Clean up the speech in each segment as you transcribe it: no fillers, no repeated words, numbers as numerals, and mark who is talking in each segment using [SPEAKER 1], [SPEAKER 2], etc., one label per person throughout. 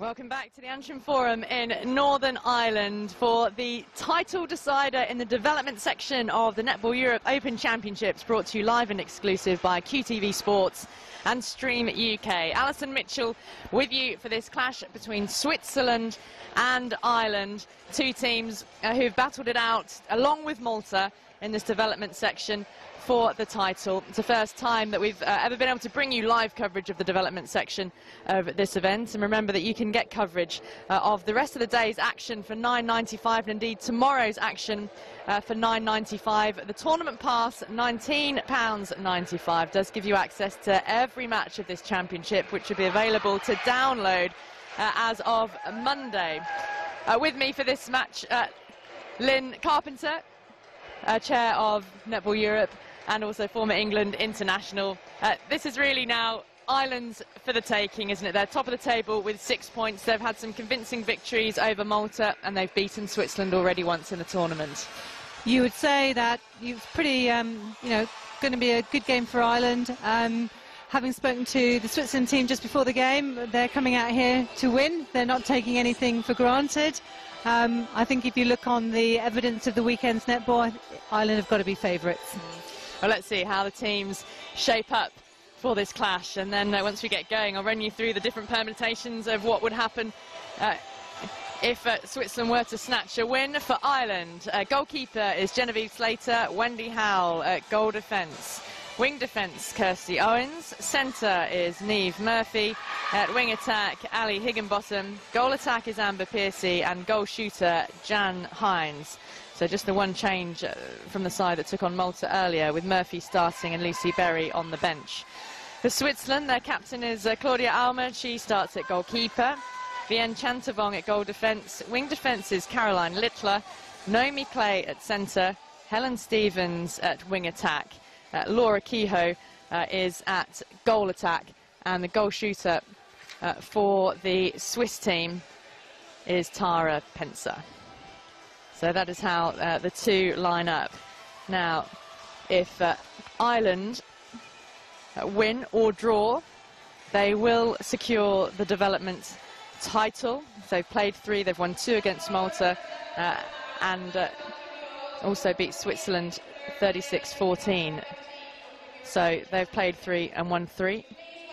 [SPEAKER 1] Welcome back to the Antrim Forum in Northern Ireland for the title decider in the development section of the Netball Europe Open Championships, brought to you live and exclusive by QTV Sports and Stream UK. Alison Mitchell with you for this clash between Switzerland and Ireland, two teams who've battled it out along with Malta in this development section for the title. It's the first time that we've ever been able to bring you live coverage of the development section of this event. And remember that you can get coverage of the rest of the day's action for £9.95 and indeed tomorrow's action for £9.95. The tournament pass, £19.95, does give you access to every match of this championship, which will be available to download as of Monday. With me for this match, Lynn Carpenter, chair of Netball Europe and also former England international. This is really now Ireland's for the taking, isn't it? They're top of the table with 6 points. They've had some convincing victories over Malta and they've beaten Switzerland already once in the tournament.
[SPEAKER 2] You would say that you've pretty, going to be a good game for Ireland. Having spoken to the Switzerland team just before the game, they're coming out here to win. They're not taking anything for granted. I think if you look on the evidence of the weekend's netball, Ireland have got to be favourites.
[SPEAKER 1] Well, let's see how the teams shape up for this clash, and then once we get going, I'll run you through the different permutations of what would happen if Switzerland were to snatch a win for Ireland. Goalkeeper is Genevieve Slater, Wendy Howell at goal defence. Wing defence, Kirsty Owens. Centre is Niamh Murphy. At wing attack, Ali Higginbottom. Goal attack is Amber Piercy, and goal shooter, Jan Hines. So just the one change from the side that took on Malta earlier, with Murphy starting and Lucy Berry on the bench. For Switzerland, their captain is Claudia Almer. She starts at goalkeeper. Vienne Chantavong at goal defence. Wing defence is Caroline Littler. Naomi Clay at centre. Helen Stevens at wing attack. Laura Kehoe is at goal attack, and the goal shooter for the Swiss team is Tara Pencer. So that is how the two line up. Now, if Ireland win or draw, they will secure the development title. So they've played 3, they've won 2 against Malta, and also beat Switzerland 36-14. So they've played 3 and won 3.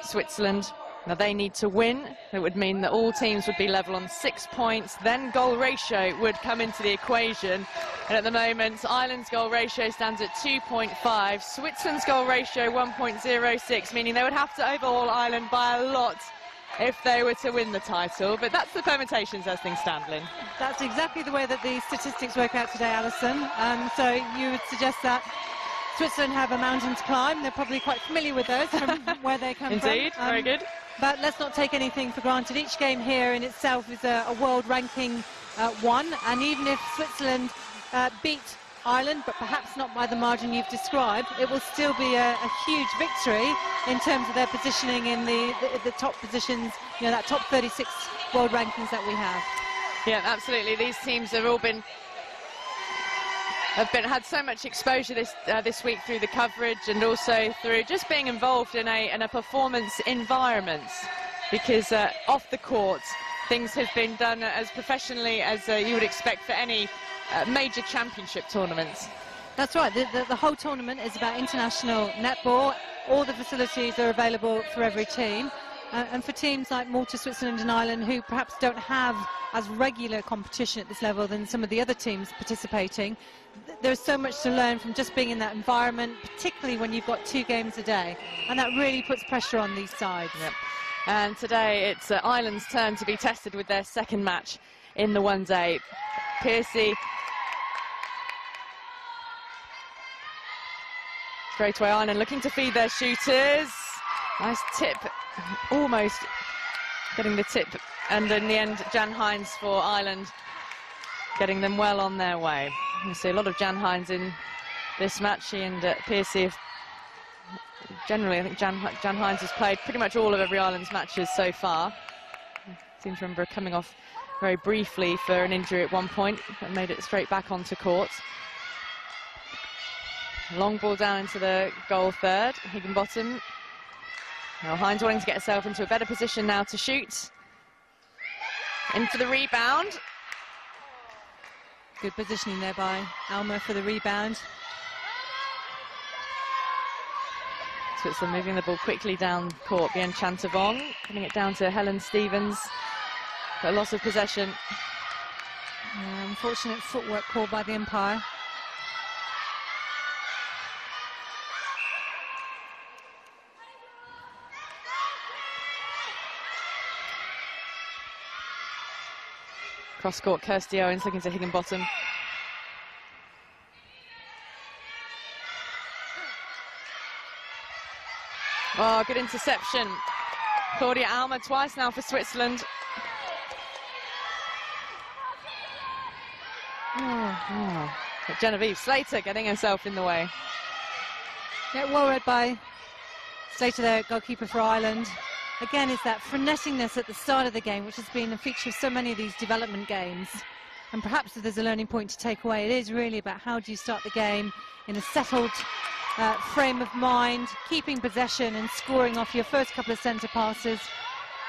[SPEAKER 1] Switzerland, now they need to win. It would mean that all teams would be level on 6 points. Then goal ratio would come into the equation. And at the moment, Ireland's goal ratio stands at 2.5. Switzerland's goal ratio 1.06, meaning they would have to overhaul Ireland by a lot if they were to win the title. But that's the permutations as things stand, Lynn.
[SPEAKER 2] That's exactly the way that the statistics work out today, Alison. So you would suggest that Switzerland have a mountain to climb. They're probably quite familiar with those from where they come from.
[SPEAKER 1] Indeed, very good.
[SPEAKER 2] But let's not take anything for granted. Each game here in itself is a world ranking one, and even if Switzerland beat Ireland, but perhaps not by the margin you've described, it will still be a huge victory in terms of their positioning in the top positions, that top 36 world rankings that we have.
[SPEAKER 1] Yeah, absolutely. These teams have all had so much exposure this week through the coverage, and also through just being involved in a performance environment, because off the court things have been done as professionally as you would expect for any major championship tournaments.
[SPEAKER 2] That's right. The whole tournament is about international netball. All the facilities are available for every team. And for teams like Malta, Switzerland and Ireland, who perhaps don't have as regular competition at this level than some of the other teams participating, there's so much to learn from just being in that environment, particularly when you've got 2 games a day. And that really puts pressure on these sides.
[SPEAKER 1] Yep. And today it's Ireland's turn to be tested with their second match in the one-day. Piercy straight away on and looking to feed their shooters. Nice tip, almost getting the tip, and in the end Jan Hines for Ireland, getting them well on their way. You see a lot of Jan Hines in this match. She and Piercy, generally I think Jan Hines has played pretty much all of every Ireland's matches so far. I seem to remember coming off very briefly for an injury at one point, and made it straight back onto court. Long ball down into the goal third, Higginbottom. Now Hines wanting to get herself into a better position now to shoot. In for the rebound.
[SPEAKER 2] Good positioning there by Alma for the rebound.
[SPEAKER 1] Switzerland moving the ball quickly down court. Bien Chantavong putting it down to Helen Stevens. But a loss of possession.
[SPEAKER 2] Unfortunate footwork called by the umpire.
[SPEAKER 1] Cross court, Kirsty Owens looking to Higginbottom. Oh, good interception. Claudia Alma twice now for Switzerland. But Genevieve Slater getting herself in the way.
[SPEAKER 2] Yeah, well read by Slater there, goalkeeper for Ireland. Again, it's that frenesingness at the start of the game, which has been a feature of so many of these development games. And perhaps if there's a learning point to take away, it is really about how do you start the game in a settled frame of mind, keeping possession and scoring off your first couple of centre passes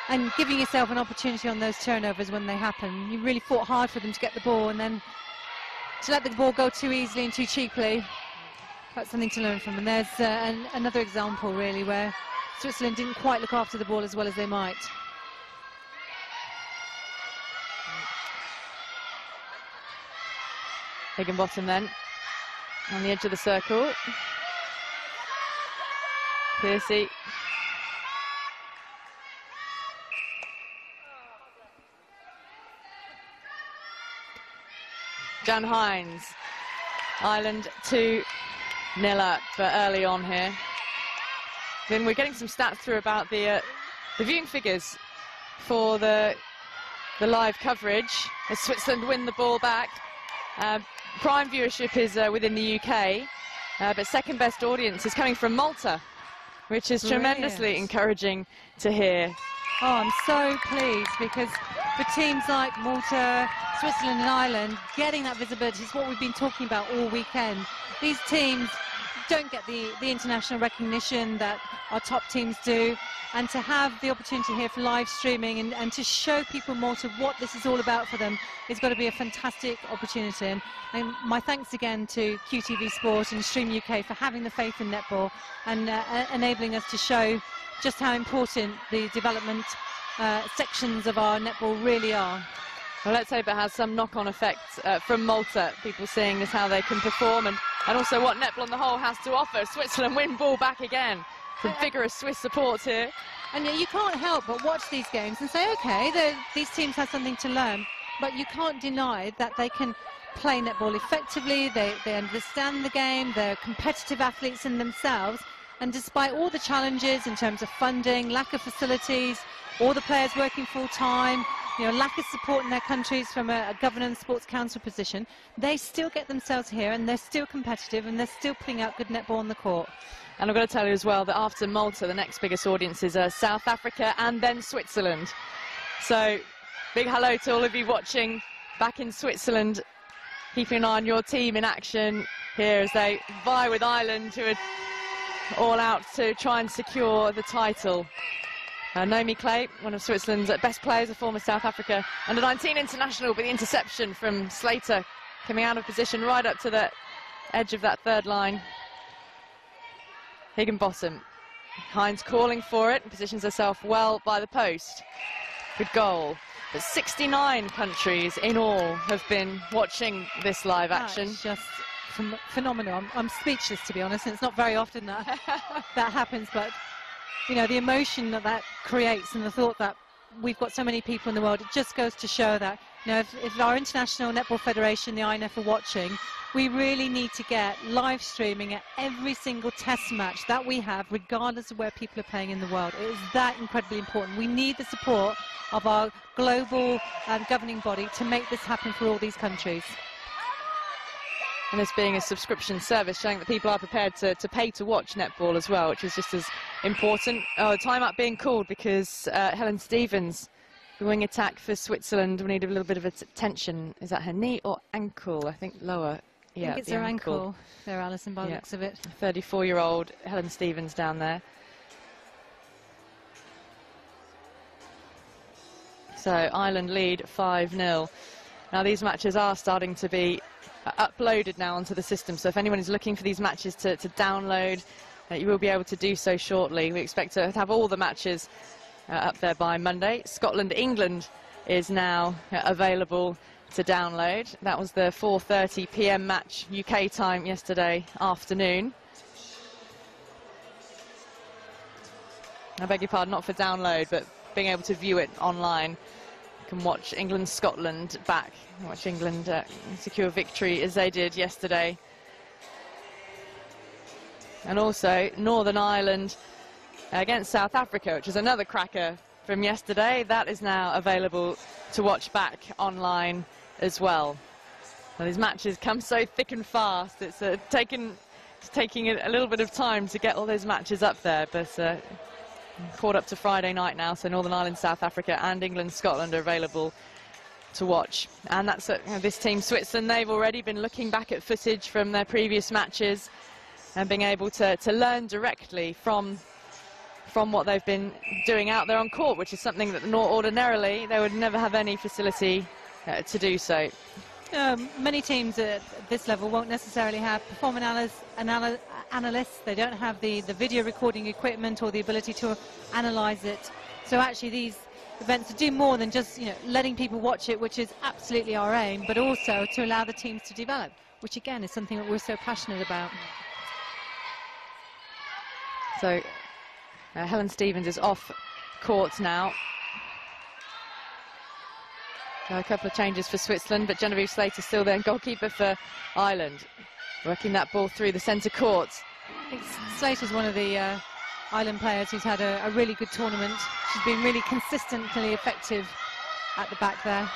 [SPEAKER 2] and giving yourself an opportunity on those turnovers when they happen. You really fought hard for them to get the ball, and then to let the ball go too easily and too cheaply, that's something to learn from. And there's another example really where Switzerland didn't quite look after the ball as well as they might.
[SPEAKER 1] Higginbottom then on the edge of the circle. Piercy. Jan Hines. Ireland 2-0 up, but early on here. Then we're getting some stats through about the viewing figures for the live coverage as Switzerland win the ball back. Prime viewership is within the UK, but second best audience is coming from Malta, which is tremendously encouraging to hear.
[SPEAKER 2] Oh, I'm so pleased, because for teams like Malta, Switzerland and Ireland, getting that visibility is what we've been talking about all weekend. These teams don't get the international recognition that our top teams do, and to have the opportunity here for live streaming and to show people more to what this is all about for them is got to be a fantastic opportunity. And my thanks again to QTV Sport and Stream UK for having the faith in netball and enabling us to show just how important the development sections of our netball really are.
[SPEAKER 1] Well, let's hope it has some knock-on effect from Malta, people seeing as how they can perform and also what netball on the whole has to offer. Switzerland win ball back again. Some vigorous Swiss support here.
[SPEAKER 2] And yet you can't help but watch these games and say, okay, these teams have something to learn, but you can't deny that they can play netball effectively, they understand the game, they're competitive athletes in themselves, and despite all the challenges in terms of funding, lack of facilities, all the players working full-time, lack of support in their countries from a governance sports council position, they still get themselves here and they're still competitive and they're still putting out good netball on the court.
[SPEAKER 1] And I've got to tell you as well that after Malta, the next biggest audience is South Africa and then Switzerland. So big hello to all of you watching back in Switzerland, keeping an eye on your team in action here as they vie with Ireland, who are all out to try and secure the title. Naomi Clay, one of Switzerland's best players, a former South Africa under-19 international, but the interception from Slater coming out of position right up to the edge of that third line. Higginbottom. Hines calling for it, positions herself well by the post. Good goal. But 69 countries in all have been watching this live action.
[SPEAKER 2] It's just phenomenal. I'm speechless, to be honest, and it's not very often that that happens, but the emotion that creates and the thought that we've got so many people in the world, it just goes to show that if our International Netball Federation, the INF, are watching, we really need to get live streaming at every single test match that we have, regardless of where people are playing in the world. It is that incredibly important. We need the support of our global governing body to make this happen for all these countries.
[SPEAKER 1] And this being a subscription service, showing that people are prepared to pay to watch netball as well, which is just as important. Oh, timeout being called because Helen Stevens, the wing attack for Switzerland, will need a little bit of attention. Is that her knee or ankle? I think lower. Yeah,
[SPEAKER 2] I think it's her ankle there, Alison, by the looks of it.
[SPEAKER 1] 34-year-old Helen Stevens down there. So Ireland lead 5-0. Now these matches are starting to be uploaded now onto the system, so if anyone is looking for these matches to download, you will be able to do so shortly. We expect to have all the matches up there by Monday. Scotland-England is now available to download. That was the 4:30 p.m. match UK time yesterday afternoon. I beg your pardon, not for download, but being able to view it online. You can watch England-Scotland back, watch England secure victory as they did yesterday. And also Northern Ireland against South Africa, which is another cracker from yesterday. That is now available to watch back online as well. Now, these matches come so thick and fast. It's taking a little bit of time to get all those matches up there, but caught up to Friday night now, so Northern Ireland, South Africa and England, Scotland are available to watch. And that's this team, Switzerland. They've already been looking back at footage from their previous matches and being able to learn directly from what they've been doing out there on court, which is something that ordinarily they would never have any facility to do so.
[SPEAKER 2] Many teams at this level won't necessarily have performance analysts. They don't have the video recording equipment or the ability to analyze it. So actually these events do more than just letting people watch it, which is absolutely our aim, but also to allow the teams to develop, which again is something that we're so passionate about.
[SPEAKER 1] So Helen Stevens is off court now. A couple of changes for Switzerland, but Genevieve Slater still there, goalkeeper for Ireland, working that ball through the centre court.
[SPEAKER 2] I think Slater's one of the Ireland players who's had a really good tournament. She's been really consistently effective at the back there.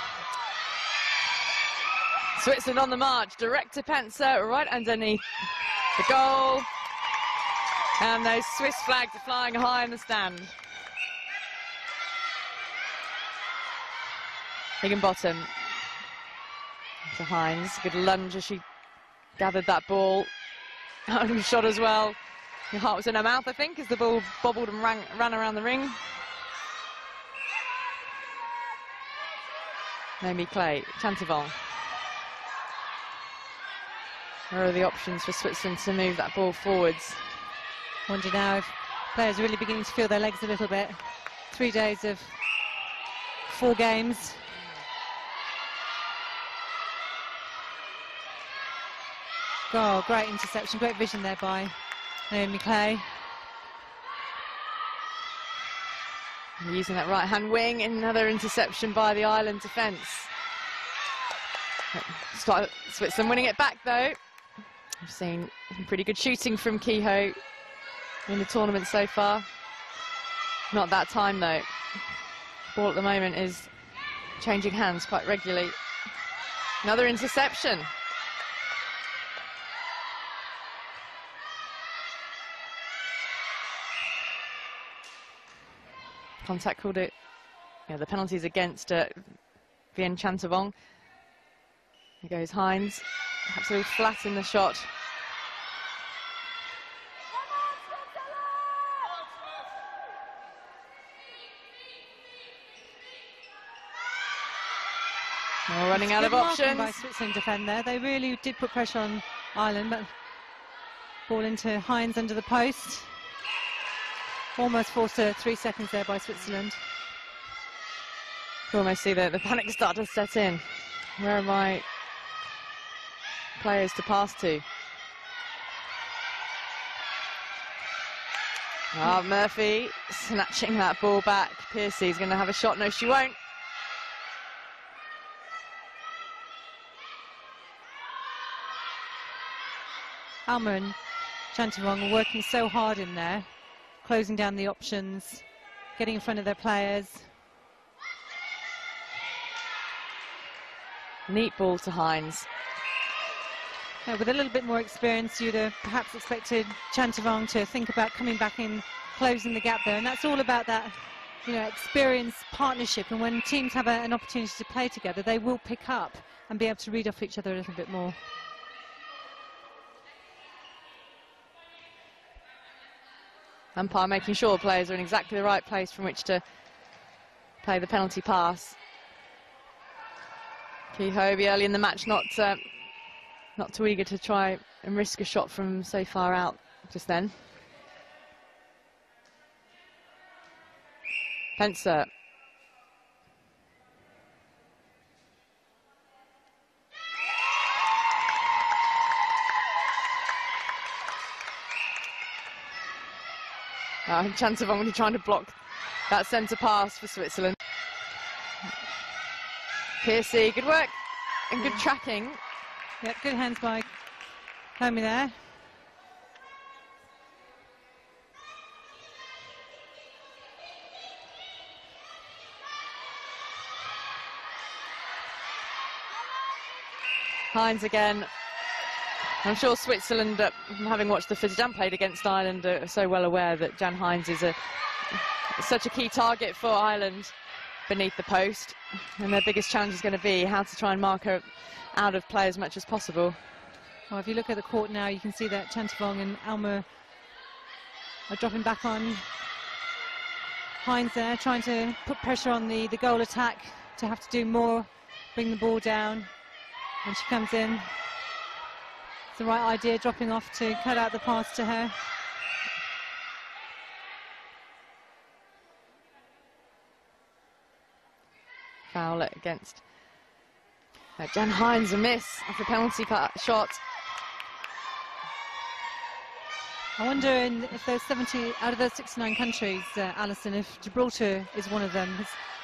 [SPEAKER 1] Switzerland on the march, direct to Pencer, right underneath the goal. And those Swiss flags are flying high in the stand. Higginbottom to Hines. Good lunge as she gathered that ball. Shot as well. Her heart was in her mouth, I think, as the ball bobbled and ran around the ring. Naomi Clay, Chantavong. Where are the options for Switzerland to move that ball forwards?
[SPEAKER 2] Wonder now if players are really beginning to feel their legs a little bit. 3 days of 4 games. Oh, great interception, great vision there by Naomi Clay.
[SPEAKER 1] And using that right-hand wing, another interception by the Ireland defence. Switzerland winning it back though. We've seen some pretty good shooting from Kehoe in the tournament so far. Not that time though. Ball at the moment is changing hands quite regularly. Another interception. Contact called it. Yeah, the penalties against Vian Chantavong. Here goes Hines. Absolutely flat in the shot. We're running out of options.
[SPEAKER 2] By Switzerland defend there. They really did put pressure on Ireland, but ball into Hines under the post. Almost forced to 3 seconds there by Switzerland.
[SPEAKER 1] You almost see the panic start to set in. Where are my players to pass to? Oh, Murphy snatching that ball back. Piercy's going to have a shot. No, she won't.
[SPEAKER 2] Alma and Chantavong are working so hard in there, closing down the options, getting in front of their players.
[SPEAKER 1] Neat ball to Hines.
[SPEAKER 2] With a little bit more experience, you'd have perhaps expected Chantavong to think about coming back in, closing the gap there, and that's all about that, experience, partnership. And when teams have an opportunity to play together, they will pick up and be able to read off each other a little bit more.
[SPEAKER 1] Umpire making sure players are in exactly the right place from which to play the penalty pass. Hobie early in the match, not too eager to try and risk a shot from so far out just then. Pencer. Chantavong really trying to block that centre pass for Switzerland. Piercy, good work and good tracking.
[SPEAKER 2] Yep, good hands by Homie there.
[SPEAKER 1] Hines again. I'm sure Switzerland, having watched the footage and played against Ireland, are so well aware that Jan Hines is such a key target for Ireland beneath the post. And their biggest challenge is going to be how to try and mark her out of play as much as possible.
[SPEAKER 2] Well, if you look at the court now, you can see that Chantavong and Alma are dropping back on Hines there, trying to put pressure on the goal attack to have to do more, bring the ball down. And she comes in. It's the right idea, dropping off to cut out the pass to her.
[SPEAKER 1] Foul against Jan Hines, a miss off the penalty shot.
[SPEAKER 2] I wonder if there's 70 out of those 69 countries, Alison, if Gibraltar is one of them.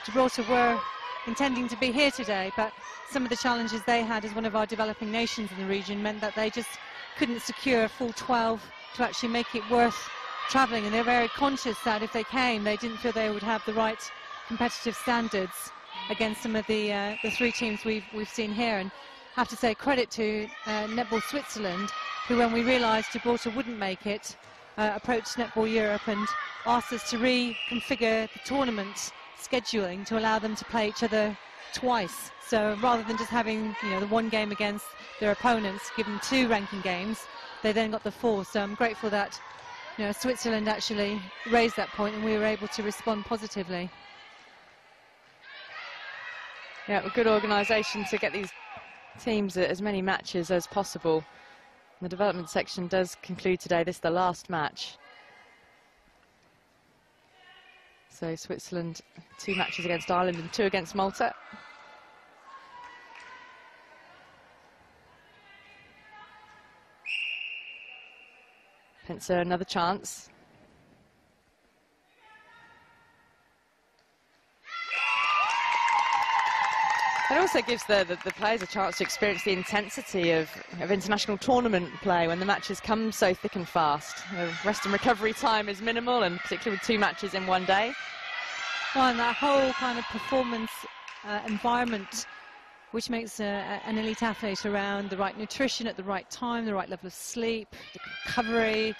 [SPEAKER 2] Gibraltar were intending to be here today, but some of the challenges they had as one of our developing nations in the region meant that they just couldn't secure a full 12 to actually make it worth travelling, and they're very conscious that if they came, they didn't feel they would have the right competitive standards against some of the three teams we've seen here. And I have to say credit to Netball Switzerland, who, when we realised Gibraltar wouldn't make it, approached Netball Europe and asked us to reconfigure the tournament scheduling to allow them to play each other twice. So rather than just having, you know, the one game against their opponents, give them 2 ranking games, they then got the 4. So I'm grateful that, you know, Switzerland actually raised that point and we were able to respond positively.
[SPEAKER 1] Yeah, a good organisation to get these teams as many matches as possible. The development section does conclude today. This is the last match. So Switzerland, 2 matches against Ireland and 2 against Malta. Pencer, another chance. It also gives the players a chance to experience the intensity of international tournament play when the matches come so thick and fast. Rest and recovery time is minimal, and particularly with 2 matches in one day.
[SPEAKER 2] Well, and that whole kind of performance environment, which makes an elite athlete around the right nutrition at the right time, the right level of sleep, the recovery.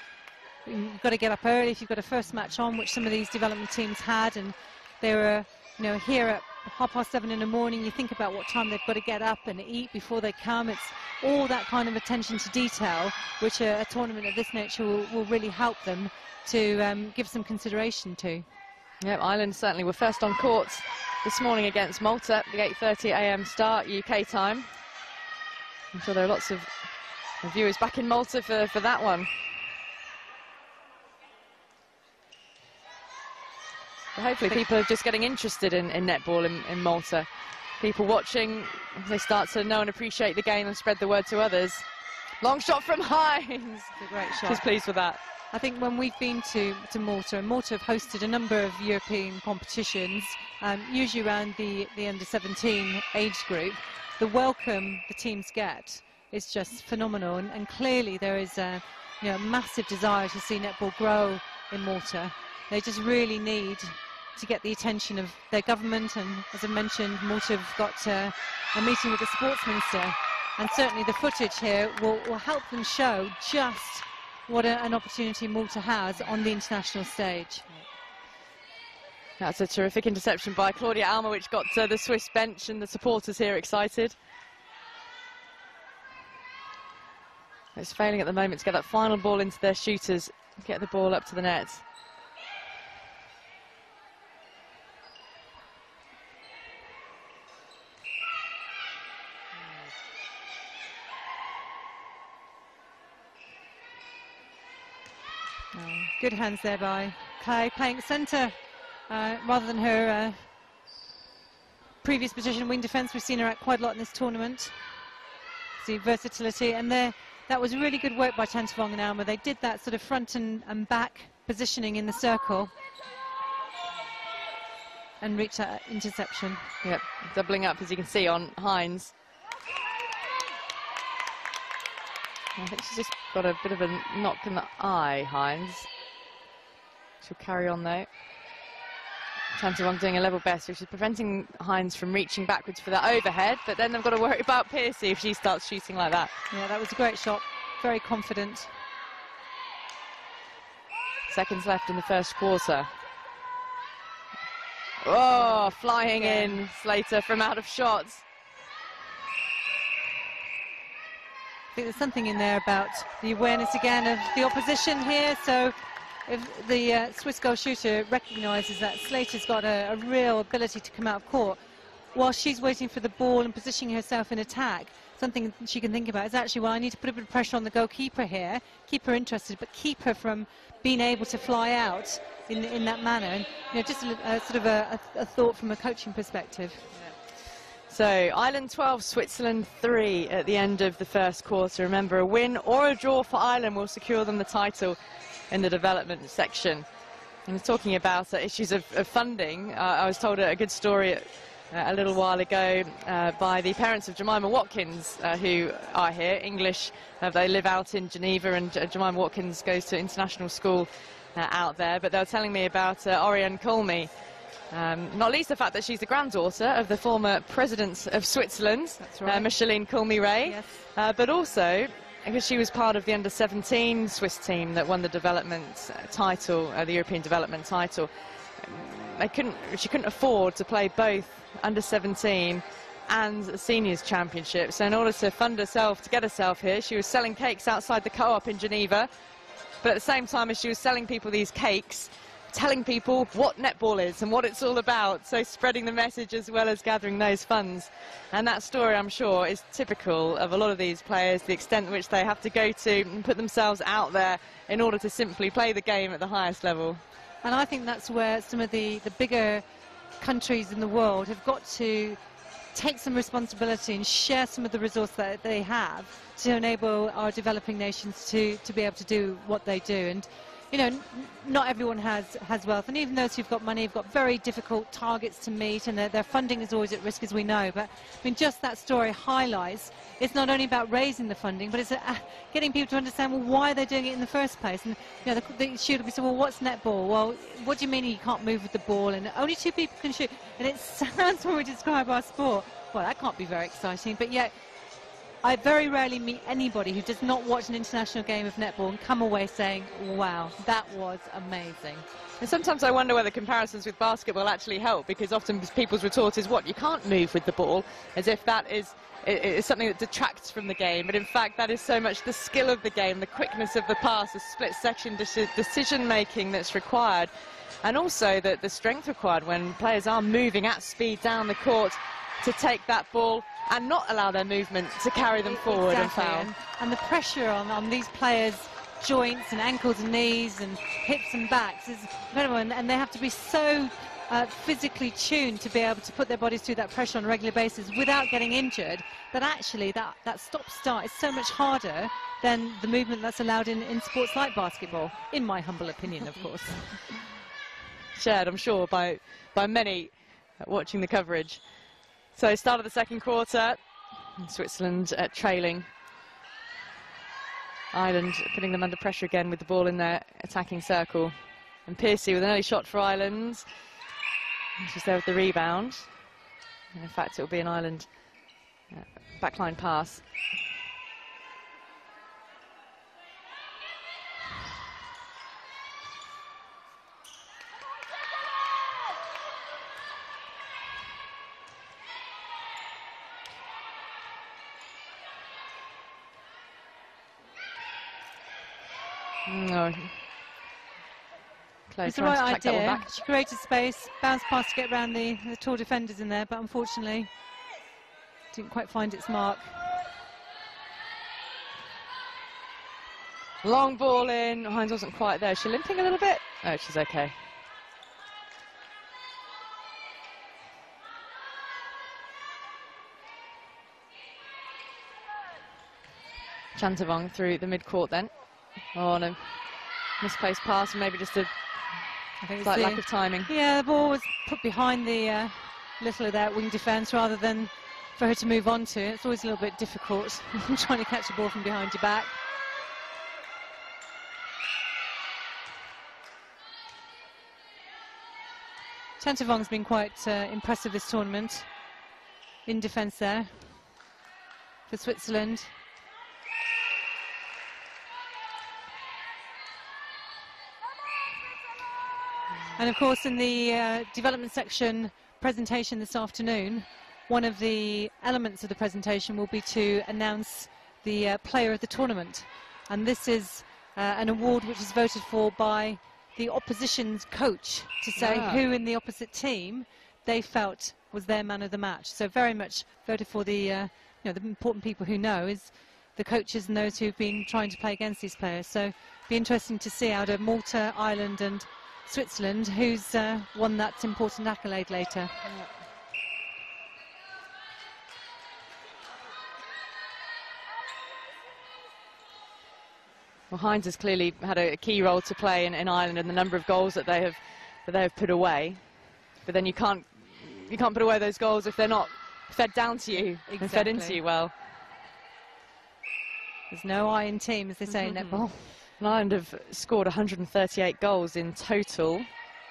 [SPEAKER 2] You've got to get up early if you've got a first match on, which some of these development teams had, and they were, you know, here at 7:30 in the morning. You think about what time they've got to get up and eat before they come. It's all that kind of attention to detail, which a tournament of this nature will really help them to give some consideration to.
[SPEAKER 1] Yeah, Ireland certainly were first on court this morning against Malta, the 8:30 AM start UK time. I'm sure there are lots of viewers back in Malta for that one. But hopefully people are just getting interested in netball in Malta. People watching, they start to know and appreciate the game and spread the word to others. Long shot from Hines.
[SPEAKER 2] It's a great shot.
[SPEAKER 1] She's pleased with that.
[SPEAKER 2] I think when we've been to Malta, and Malta have hosted a number of European competitions, usually around the under-17 age group, the welcome the teams get is just phenomenal, and clearly there is a massive desire to see netball grow in Malta. They just really need to get the attention of their government, and as I mentioned, Malta have got a meeting with the sports minister, and certainly the footage here will help them show just what an opportunity Malta has on the international stage.
[SPEAKER 1] That's a terrific interception by Claudia Alma, which got the Swiss bench and the supporters here excited. It's failing at the moment to get that final ball into their shooters, get the ball up to the net.
[SPEAKER 2] Good hands there by Clay, playing centre rather than her previous position, wing defence. We've seen her at quite a lot in this tournament. See versatility, and there, that was really good work by Tantavong and Alma. They did that sort of front and back positioning in the circle and reached that interception.
[SPEAKER 1] Yep, doubling up, as you can see, on Hines. I think she's just got a bit of a knock in the eye, Hines. She'll carry on though. Tantavong doing a level best, which is preventing Hines from reaching backwards for that overhead, but then they've got to worry about Piercy if she starts shooting like that.
[SPEAKER 2] Yeah, that was a great shot. Very confident.
[SPEAKER 1] Seconds left in the first quarter. Oh, flying in Slater from out of shots.
[SPEAKER 2] I think there's something in there about the awareness again of the opposition here. So if the Swiss goal shooter recognises that Slater's got a real ability to come out of court, while she's waiting for the ball and positioning herself in attack, something she can think about is actually, well, I need to put a bit of pressure on the goalkeeper here, keep her interested, but keep her from being able to fly out in that manner. And you know, just a sort of a thought from a coaching perspective.
[SPEAKER 1] So Ireland 12, Switzerland 3 at the end of the first quarter. Remember, a win or a draw for Ireland will secure them the title in the development section. And talking about issues of funding, I was told a good story a little while ago by the parents of Jemima Watkins, who are here, English. They live out in Geneva, and Jemima Watkins goes to international school out there. But they were telling me about Oriane Colmy, not least the fact that she's the granddaughter of the former president of Switzerland,
[SPEAKER 2] that's right.
[SPEAKER 1] Micheline Colmy-Ray,
[SPEAKER 2] yes.
[SPEAKER 1] but also because she was part of the under-17 Swiss team that won the development title, the European development title. She couldn't afford to play both under-17 and the seniors championship. So in order to fund herself, to get herself here, she was selling cakes outside the co-op in Geneva. But at the same time as she was selling people these cakes, telling people what netball is and what it's all about, so spreading the message as well as gathering those funds. And that story, I'm sure, is typical of a lot of these players, the extent to which they have to go to and put themselves out there in order to simply play the game at the highest level.
[SPEAKER 2] And I think that's where some of the bigger countries in the world have got to take some responsibility and share some of the resource that they have to enable our developing nations to be able to do what they do. And you know, not everyone has wealth, and even those who've got money have got very difficult targets to meet, and their funding is always at risk, as we know. But I mean, just that story highlights it's not only about raising the funding, but it's getting people to understand, well, why they're doing it in the first place. And you know, the shooter will be saying, well, what's netball? Well, what do you mean you can't move with the ball and only 2 people can shoot? And it sounds when we describe our sport, well, that can't be very exciting, but yet I very rarely meet anybody who does not watch an international game of netball and come away saying, wow, that was amazing.
[SPEAKER 1] And sometimes I wonder whether comparisons with basketball actually help, because often people's retort is, what, you can't move with the ball, as if that is something that detracts from the game. But in fact, that is so much the skill of the game, the quickness of the pass, the split-section decision-making that's required, and also the strength required when players are moving at speed down the court to take that ball and not allow their movement to carry them forward.
[SPEAKER 2] Exactly.
[SPEAKER 1] And foul.
[SPEAKER 2] And the pressure on these players' joints and ankles and knees and hips and backs is incredible, and they have to be so physically tuned to be able to put their bodies through that pressure on a regular basis without getting injured, that actually that stop-start is so much harder than the movement that's allowed in sports like basketball, in my humble opinion, of course.
[SPEAKER 1] Shared, I'm sure, by many watching the coverage. So start of the second quarter, Switzerland trailing. Ireland putting them under pressure again with the ball in their attacking circle. And Piercy with an early shot for Ireland. She's there with the rebound. And in fact, it will be an Ireland backline pass. No.
[SPEAKER 2] It's the right idea. She created space, bounced past to get around the tall defenders in there, but unfortunately didn't quite find its mark.
[SPEAKER 1] Long ball in. Hines wasn't quite there. Is she limping a little bit? Oh, she's okay. Chantavong through the mid-court then. Oh, no. Misplaced pass and maybe just a slight lack of timing.
[SPEAKER 2] Yeah, the ball was put behind the little of that wing defence rather than for her to move on to. It's always a little bit difficult trying to catch a ball from behind your back. Chantavong's been quite impressive this tournament in defence there for Switzerland. And of course, in the development section presentation this afternoon, one of the elements of the presentation will be to announce the player of the tournament. And this is an award which is voted for by the opposition's coach to say who in the opposite team they felt was their man of the match. So very much voted for the, you know, the important people who know is the coaches and those who've been trying to play against these players. So it'll be interesting to see out of Malta, Ireland and Switzerland who's won that important accolade later.
[SPEAKER 1] Well, Hines has clearly had a key role to play in Ireland and the number of goals that they have put away. But then you can't put away those goals if they're not fed down to you and fed into you well.
[SPEAKER 2] There's no I in team, as they say in netball.
[SPEAKER 1] And Ireland have scored 138 goals in total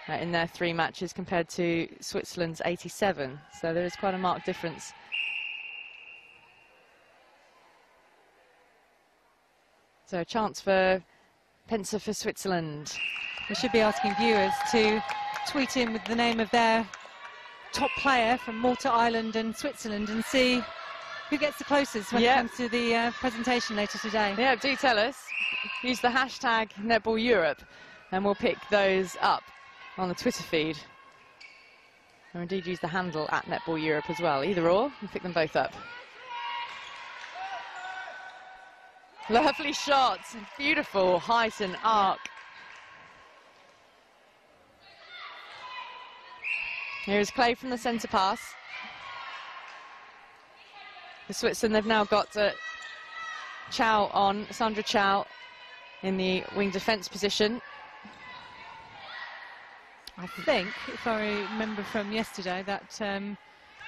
[SPEAKER 1] in their 3 matches compared to Switzerland's 87. So there is quite a marked difference. So a chance for Pencer for Switzerland.
[SPEAKER 2] We should be asking viewers to tweet in with the name of their top player from Malta, Ireland and Switzerland and see who gets the closest when it comes to the presentation later today.
[SPEAKER 1] Yeah, do tell us. Use the hashtag Netball Europe and we'll pick those up on the Twitter feed. Or indeed use the handle at Netball Europe as well. Either or, we'll pick them both up. Lovely shots, beautiful height and arc. Here's Clay from the centre pass. For Switzerland, they've now got Chow on, Sandra Chow in the wing defence position.
[SPEAKER 2] I think, if I remember from yesterday, that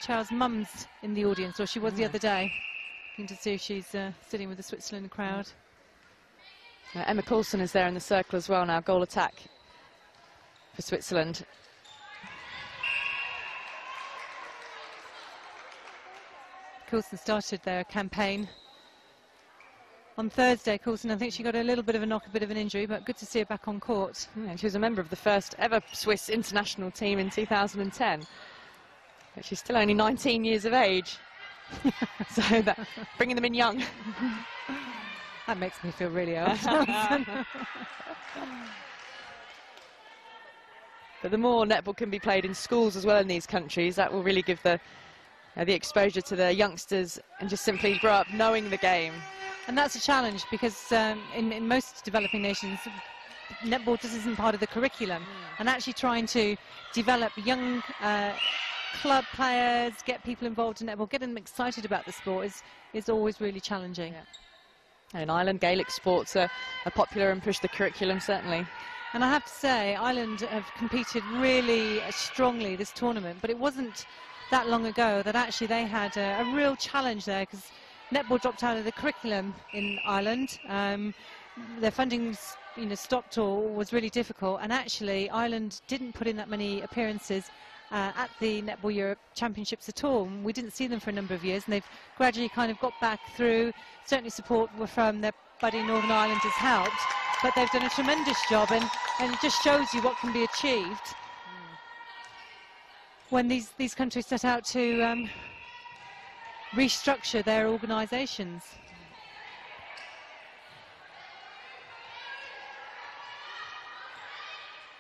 [SPEAKER 2] Chow's mum's in the audience, or she was the other day. Looking to see if she's sitting with the Switzerland crowd.
[SPEAKER 1] Emma Coulson is there in the circle as well now, goal attack for Switzerland.
[SPEAKER 2] Coulson started their campaign on Thursday. Coulson, I think she got a little bit of a knock, a bit of an injury, but good to see her back on court.
[SPEAKER 1] Yeah, she was a member of the first ever Swiss international team in 2010. But she's still only 19 years of age. So that, bringing them in young.
[SPEAKER 2] That makes me feel really old.
[SPEAKER 1] But the more netball can be played in schools as well in these countries, that will really give the exposure to the youngsters and just simply grow up knowing the game.
[SPEAKER 2] And that's a challenge because in most developing nations, netball just isn't part of the curriculum. And actually trying to develop young club players, get people involved in netball, get them excited about the sport is always really challenging.
[SPEAKER 1] Yeah. In Ireland, Gaelic sports are popular and push the curriculum, certainly.
[SPEAKER 2] And I have to say, Ireland have competed really strongly this tournament, but it wasn't that long ago that actually they had a real challenge there because netball dropped out of the curriculum in Ireland. Their funding, stopped or was really difficult, and actually Ireland didn't put in that many appearances at the Netball Europe Championships at all. We didn't see them for a number of years, and they've gradually kind of got back through. Certainly support from their buddy Northern Ireland has helped, but they've done a tremendous job, and it just shows you what can be achieved when these countries set out to restructure their organisations.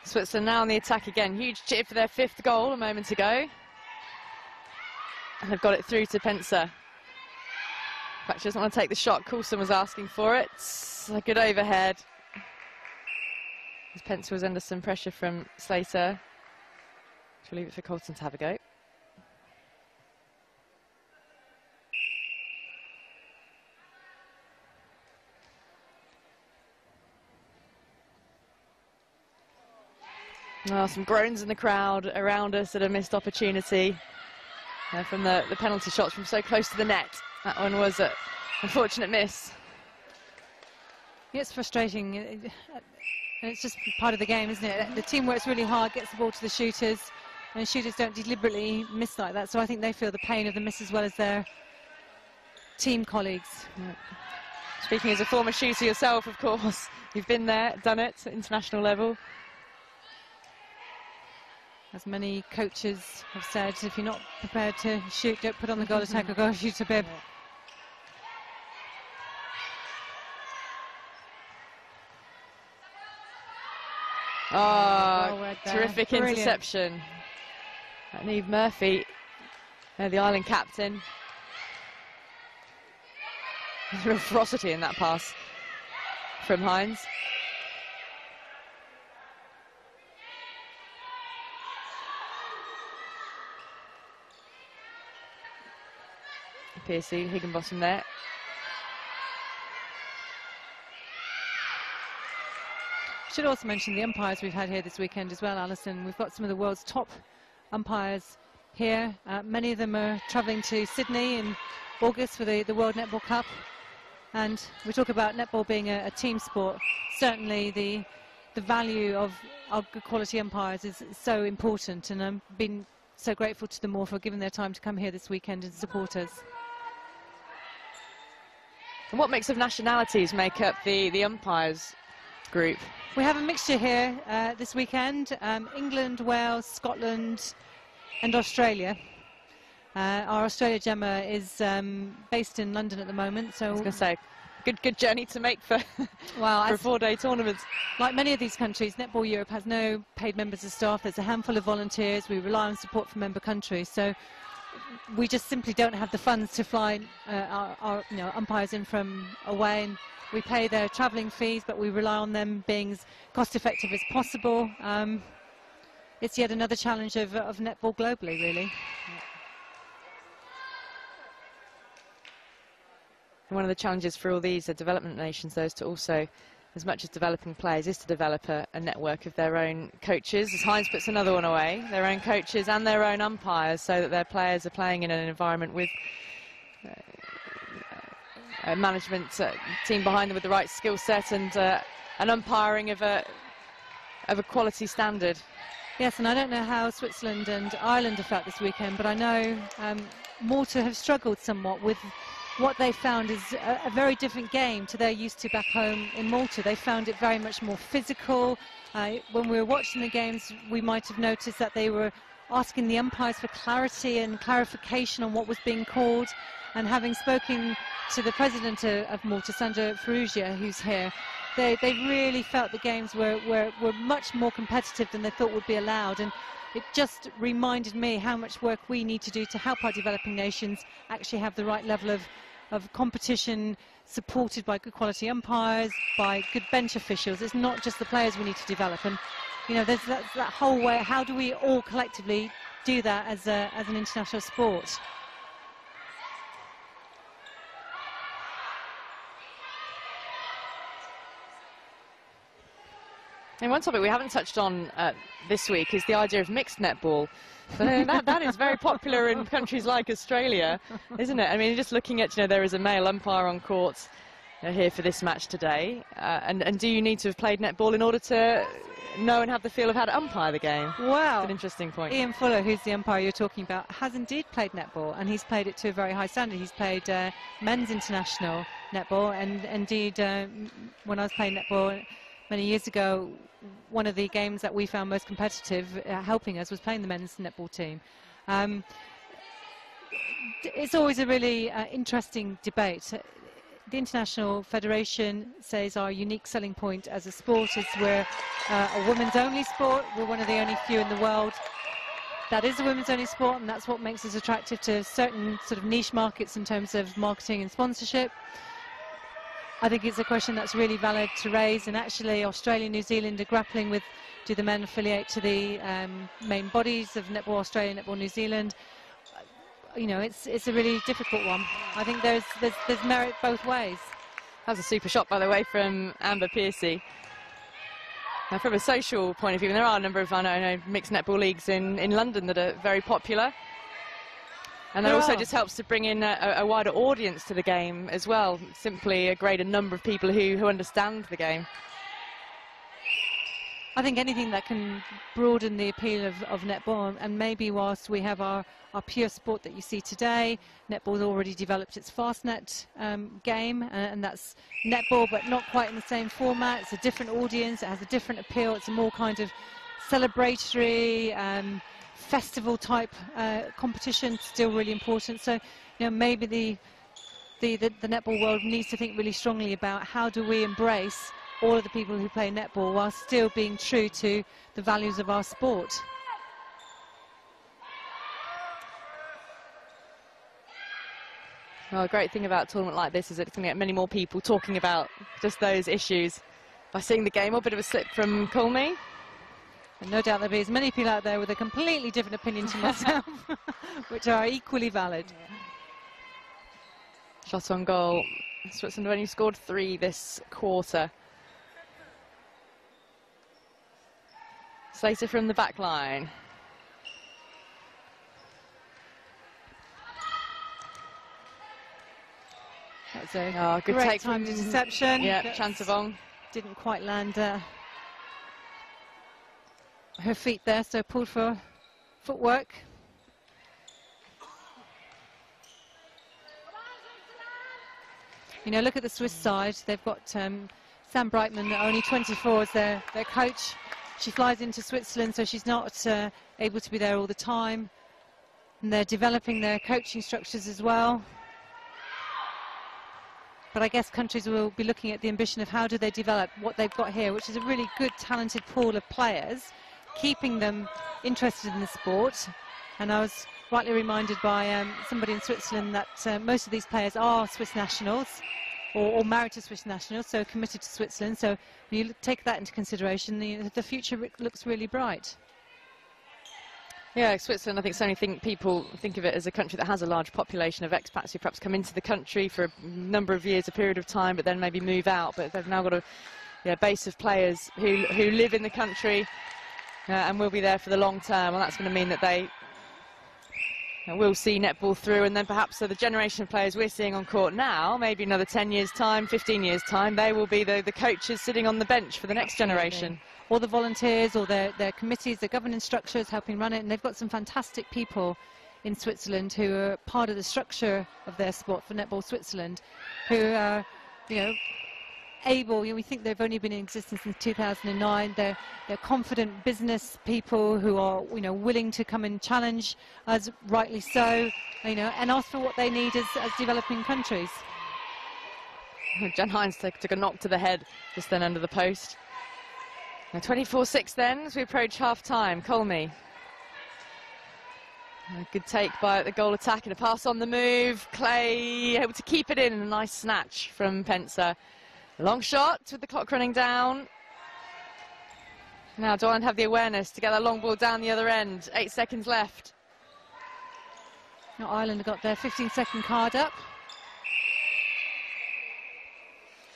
[SPEAKER 1] Switzerland now on the attack again. Huge cheer for their 5th goal a moment ago. And they've got it through to Pencer. fact, she doesn't want to take the shot. Coulson was asking for it. A good overhead. As Pence was under some pressure from Slater. She'll leave it for Coulson to have a go. Oh, some groans in the crowd around us at a missed opportunity from the penalty shots from so close to the net. That one was an unfortunate miss.
[SPEAKER 2] Yeah, it's frustrating. And it's just part of the game, isn't it? The team works really hard, gets the ball to the shooters, and shooters don't deliberately miss like that. So I think they feel the pain of the miss as well as their team colleagues.
[SPEAKER 1] Yeah. Speaking as a former shooter yourself, of course, you've been there, done it at international level.
[SPEAKER 2] As many coaches have said, if you're not prepared to shoot, don't put on the goal attack or goal shooter bib.
[SPEAKER 1] Oh,
[SPEAKER 2] well
[SPEAKER 1] terrific interception. Niamh Murphy, the Ireland captain. There's real ferocity in that pass from Hines. Piercy, Higginbotham there.
[SPEAKER 2] Should also mention the umpires we've had here this weekend as well, Alison. We've got some of the world's top umpires here. Many of them are travelling to Sydney in August for the World Netball Cup. And we talk about netball being a team sport. Certainly the value of our good quality umpires is so important, and I've been so grateful to them all for giving their time to come here this weekend and support us.
[SPEAKER 1] And what mix of nationalities make up the umpires group?
[SPEAKER 2] We have a mixture here this weekend. England, Wales, Scotland and Australia. Our Australia Gemma is based in London at the moment. So I was
[SPEAKER 1] going to say, good journey to make for, well, for a four-day tournament.
[SPEAKER 2] Like many of these countries, Netball Europe has no paid members of staff. There's a handful of volunteers. We rely on support from member countries. So we just simply don't have the funds to fly our umpires in from away. And we pay their travelling fees, but we rely on them being as cost-effective as possible. It's yet another challenge of netball globally, really.
[SPEAKER 1] And one of the challenges for all these development nations, though, is to also, as much as developing players, is to develop a network of their own coaches. As Hines puts another one away, their own coaches and their own umpires, so that their players are playing in an environment with a management team behind them with the right skill set and an umpiring of a quality standard.
[SPEAKER 2] Yes, and I don't know how Switzerland and Ireland have felt this weekend, but I know Malta have struggled somewhat with what they found is a very different game to their used to back home in Malta. They found it very much more physical. When we were watching the games, we might have noticed that they were asking the umpires for clarity and clarification on what was being called. And having spoken to the president of Malta, Sandra Ferrugia, who's here, they really felt the games were much more competitive than they thought would be allowed. And it just reminded me how much work we need to do to help our developing nations actually have the right level of competition, supported by good quality umpires, by good bench officials. It's not just the players we need to develop. And there's that whole way. How do we all collectively do that as an international sport?
[SPEAKER 1] And one topic we haven't touched on this week is the idea of mixed netball. So that is very popular in countries like Australia, isn't it? I mean, just looking at, there is a male umpire on court here for this match today. And do you need to have played netball in order to know and have the feel of how to umpire the game?
[SPEAKER 2] Wow.
[SPEAKER 1] That's an interesting point.
[SPEAKER 2] Ian Fuller, who's the umpire you're talking about, has indeed played netball, and he's played it to a very high standard. He's played men's international netball, and indeed, when I was playing netball many years ago, one of the games that we found most competitive, helping us, was playing the men's netball team. It's always a really interesting debate. The International Federation says our unique selling point as a sport is we're a women's only sport. We're one of the only few in the world that is a women's only sport, and that's what makes us attractive to certain sort of niche markets in terms of marketing and sponsorship. I think it's a question that's really valid to raise, and actually Australia and New Zealand are grappling with, do the men affiliate to the main bodies of Netball Australia, Netball New Zealand? You know, it's a really difficult one. I think there's merit both ways.
[SPEAKER 1] That was a super shot, by the way, from Amber Piercy. Now, from a social point of view, there are a number of I know mixed netball leagues in London that are very popular. And that also just helps to bring in a wider audience to the game as well. Simply a greater number of people who understand the game.
[SPEAKER 2] I think anything that can broaden the appeal of netball, and maybe whilst we have our pure sport that you see today, netball's already developed its fastnet game, and that's netball but not quite in the same format. It's a different audience, it has a different appeal, it's a more kind of celebratory festival type competition, still really important. So, you know, maybe the netball world needs to think really strongly about how do we embrace all of the people who play netball while still being true to the values of our sport.
[SPEAKER 1] Well, the great thing about a tournament like this is that it's going to get many more people talking about just those issues by seeing the game. A bit of a slip from Colmy.
[SPEAKER 2] And no doubt there'll be as many people out there with a completely different opinion to myself, which are equally valid.
[SPEAKER 1] Shot on goal. Switzerland have only scored 3 this quarter. Slater from the back line.
[SPEAKER 2] That's a
[SPEAKER 1] good
[SPEAKER 2] great
[SPEAKER 1] take
[SPEAKER 2] time
[SPEAKER 1] from
[SPEAKER 2] to deception.
[SPEAKER 1] Yeah, Chantavong.
[SPEAKER 2] Didn't quite land her feet there, so pulled for footwork. You know, look at the Swiss side. They've got Sam Breitman, only 24, as their coach. She flies into Switzerland, so she's not able to be there all the time. And they're developing their coaching structures as well. But I guess countries will be looking at the ambition of how do they develop what they've got here, which is a really good, talented pool of players, keeping them interested in the sport. And I was rightly reminded by somebody in Switzerland that most of these players are Swiss nationals, or married to Swiss nationals, so committed to Switzerland. So when you take that into consideration, the future looks really bright.
[SPEAKER 1] Yeah, Switzerland, I think certainly people think of it as a country that has a large population of expats who perhaps come into the country for a number of years, a period of time, but then maybe move out. But they've now got a base of players who live in the country and will be there for the long term. And that's going to mean that they will see netball through, and then perhaps the generation of players we're seeing on court now, maybe another 10 years' time, 15 years' time, they will be the coaches sitting on the bench for the next generation.
[SPEAKER 2] Or the volunteers, or their committees, their governance structures helping run it. And they've got some fantastic people in Switzerland who are part of the structure of their sport for Netball Switzerland, who are, you know, able, we think they've only been in existence since 2009. They're confident business people who are, willing to come and challenge us, rightly so, and ask for what they need as developing countries.
[SPEAKER 1] Jen Hines took a knock to the head just then under the post. Now 24-6 then as we approach half-time. Colmy. A good take by the goal attack and a pass on the move. Clay able to keep it in, and a nice snatch from Pencer. Long shot with the clock running down. Now do Ireland have the awareness to get that long ball down the other end? 8 seconds left.
[SPEAKER 2] Now Ireland have got their 15-second card up.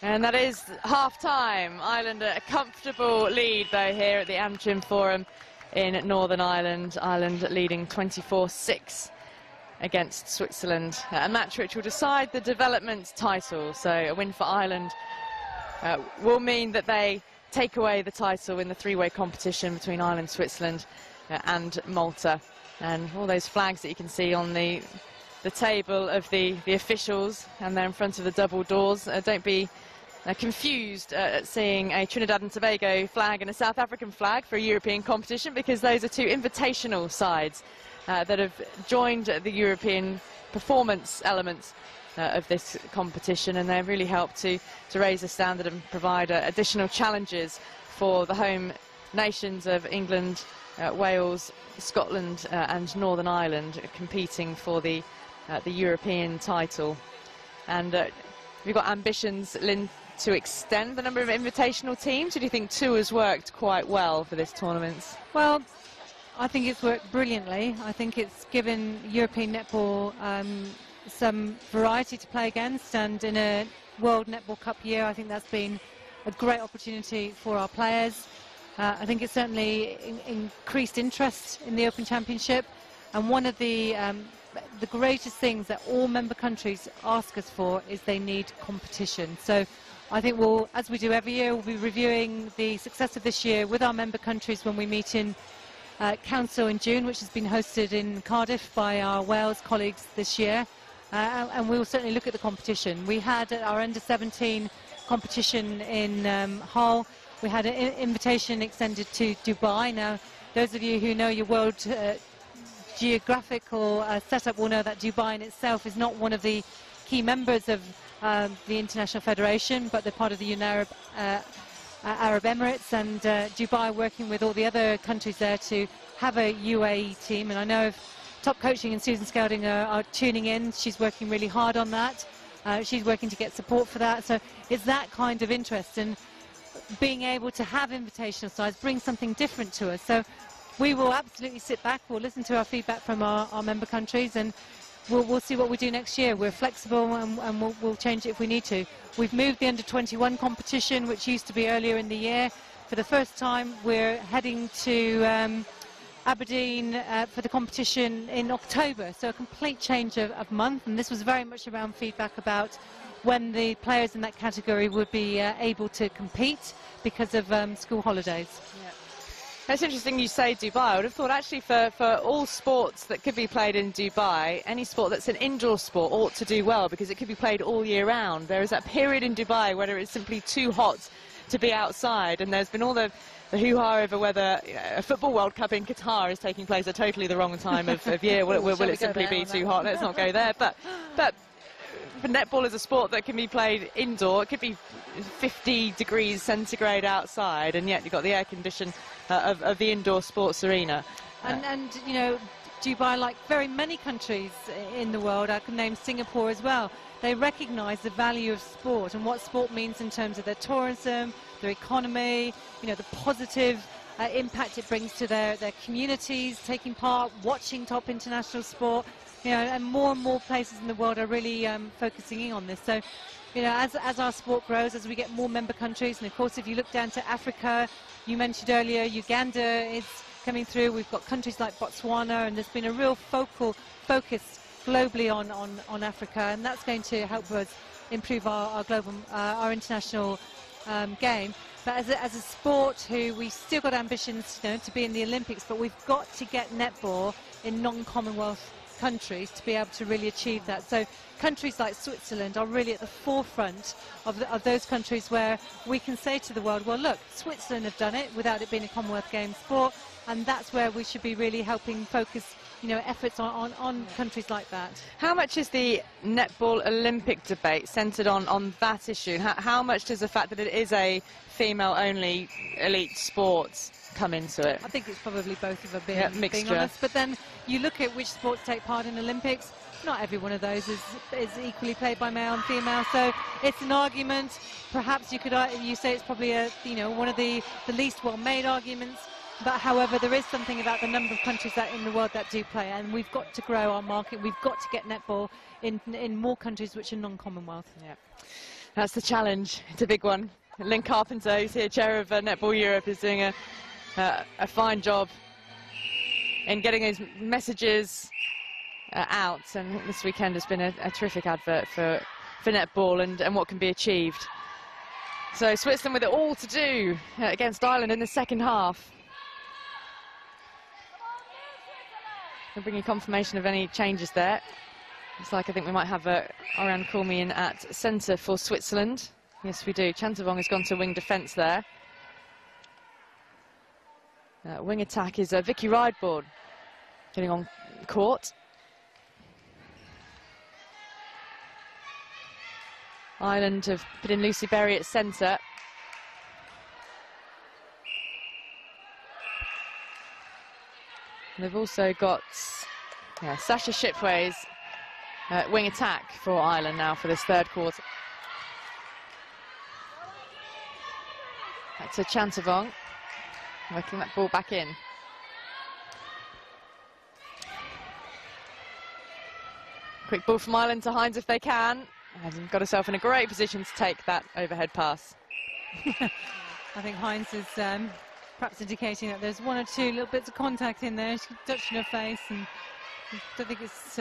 [SPEAKER 1] And that is half-time. Ireland a comfortable lead, though, here at the Antrim Forum in Northern Ireland. Ireland leading 24-6 against Switzerland. A match which will decide the development title. So a win for Ireland will mean that they take away the title in the three-way competition between Ireland, Switzerland and Malta. And all those flags that you can see on the table of the officials, and they're in front of the double doors. Don't be confused at seeing a Trinidad and Tobago flag and a South African flag for a European competition, because those are two invitational sides that have joined the European performance elements of this competition, and they've really helped to raise the standard and provide additional challenges for the home nations of England Wales, Scotland and Northern Ireland competing for the European title. And we've got ambitions, Lynn, to extend the number of invitational teams. Or do you think 2 has worked quite well for this tournament?
[SPEAKER 2] Well, I think it's worked brilliantly. I think it's given European netball some variety to play against, and in a World Netball Cup year, I think that's been a great opportunity for our players. I think it's certainly increased interest in the Open Championship, and one of the greatest things that all member countries ask us for is they need competition. So I think we'll, as we do every year, we'll be reviewing the success of this year with our member countries when we meet in Council in June, which has been hosted in Cardiff by our Wales colleagues this year, and we will certainly look at the competition. We had our under-17 competition in Hull. We had an invitation extended to Dubai. Now, those of you who know your world geographical setup will know that Dubai in itself is not one of the key members of the International Federation, but they're part of the United Arab Emirates, and Dubai working with all the other countries there to have a UAE team. And I know if Top Coaching and Susan Skelding are tuning in, she's working really hard on that. She's working to get support for that. So it's that kind of interest, and being able to have invitational sides brings something different to us. So we will absolutely sit back, we'll listen to our feedback from our member countries, and we'll see what we do next year. We're flexible, and we'll change it if we need to. We've moved the under-21 competition, which used to be earlier in the year. For the first time, we're heading to Aberdeen for the competition in October, so a complete change of month, and this was very much around feedback about when the players in that category would be able to compete because of school holidays.
[SPEAKER 1] Yeah. That's interesting you say Dubai. I would have thought actually for all sports that could be played in Dubai, any sport that's an indoor sport ought to do well because it could be played all year round. There is that period in Dubai where it's simply too hot to be outside, and there's been all the hoo-ha over whether a football World Cup in Qatar is taking place at totally the wrong time of year. Will it simply be too hot? Let's not go there. But netball is a sport that can be played indoor. It could be 50 degrees centigrade outside, and yet you've got the air condition of the indoor sports arena.
[SPEAKER 2] And you know, Dubai, like very many countries in the world, I can name Singapore as well, they recognise the value of sport and what sport means in terms of their tourism, their economy, you know, the positive impact it brings to their communities, taking part, watching top international sport. You know, and more places in the world are really focusing in on this. So, you know, as our sport grows, as we get more member countries, and of course, if you look down to Africa, you mentioned earlier, Uganda is coming through. We've got countries like Botswana, and there's been a real focus globally on Africa, and that's going to help us improve our global, our international game. But as a sport, who we still got ambitions, you know, to be in the Olympics, but we've got to get netball in non-Commonwealth countries to be able to really achieve that. So countries like Switzerland are really at the forefront of those countries where we can say to the world, well, look, Switzerland have done it without it being a Commonwealth Games sport, and that's where we should be really helping focus, you know, efforts on countries like that.
[SPEAKER 1] How much is the netball Olympic debate centred on that issue? How much does the fact that it is a female-only elite sport come into it?
[SPEAKER 2] I think it's probably both of them, being
[SPEAKER 1] mixture.
[SPEAKER 2] honest. But then you look at which sports take part in Olympics, not every one of those is equally played by male and female, so it's an argument. Perhaps you say it's probably one of the least well-made arguments, but however, there is something about the number of countries in the world that do play, and we've got to grow our market. We've got to get netball in more countries which are non-Commonwealth.
[SPEAKER 1] Yeah, that's the challenge. It's a big one. Lynn Carpenter, who's here, chair of Netball Europe, is doing a fine job in getting those messages out, and this weekend has been a terrific advert for netball and what can be achieved. So Switzerland with it all to do against Ireland in the second half. I'll bring you confirmation of any changes there. Looks like I think we might have Ariane Cormier in at centre for Switzerland. Yes, we do. Chantavong has gone to wing defence there. Wing attack is Vicky Rideborn getting on court. Ireland have put in Lucy Berry at centre. They've also got Sasha Shipway's wing attack for Ireland now for this third quarter. Back to Chantavong, working that ball back in. Quick ball from Ireland to Hines if they can. And got herself in a great position to take that overhead pass.
[SPEAKER 2] I think Hines is perhaps indicating that there's one or two little bits of contact in there. She's touching her face, and I don't think it's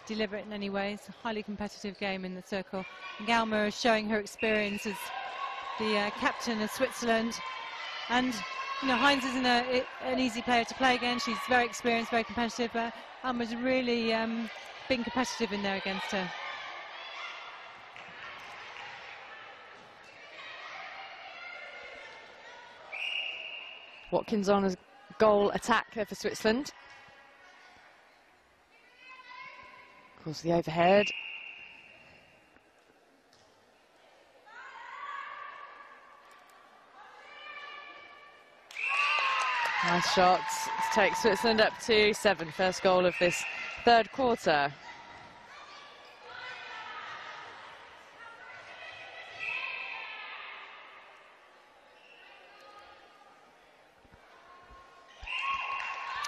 [SPEAKER 2] deliberate in any way. It's a highly competitive game in the circle. And Galma is showing her experience as the captain of Switzerland. And Hines isn't an easy player to play against. She's very experienced, very competitive, but Galma's really being competitive in there against her.
[SPEAKER 1] Watkins on as goal attacker for Switzerland. Of course, the overhead. Nice shots to take Switzerland up to 7. First goal of this third quarter.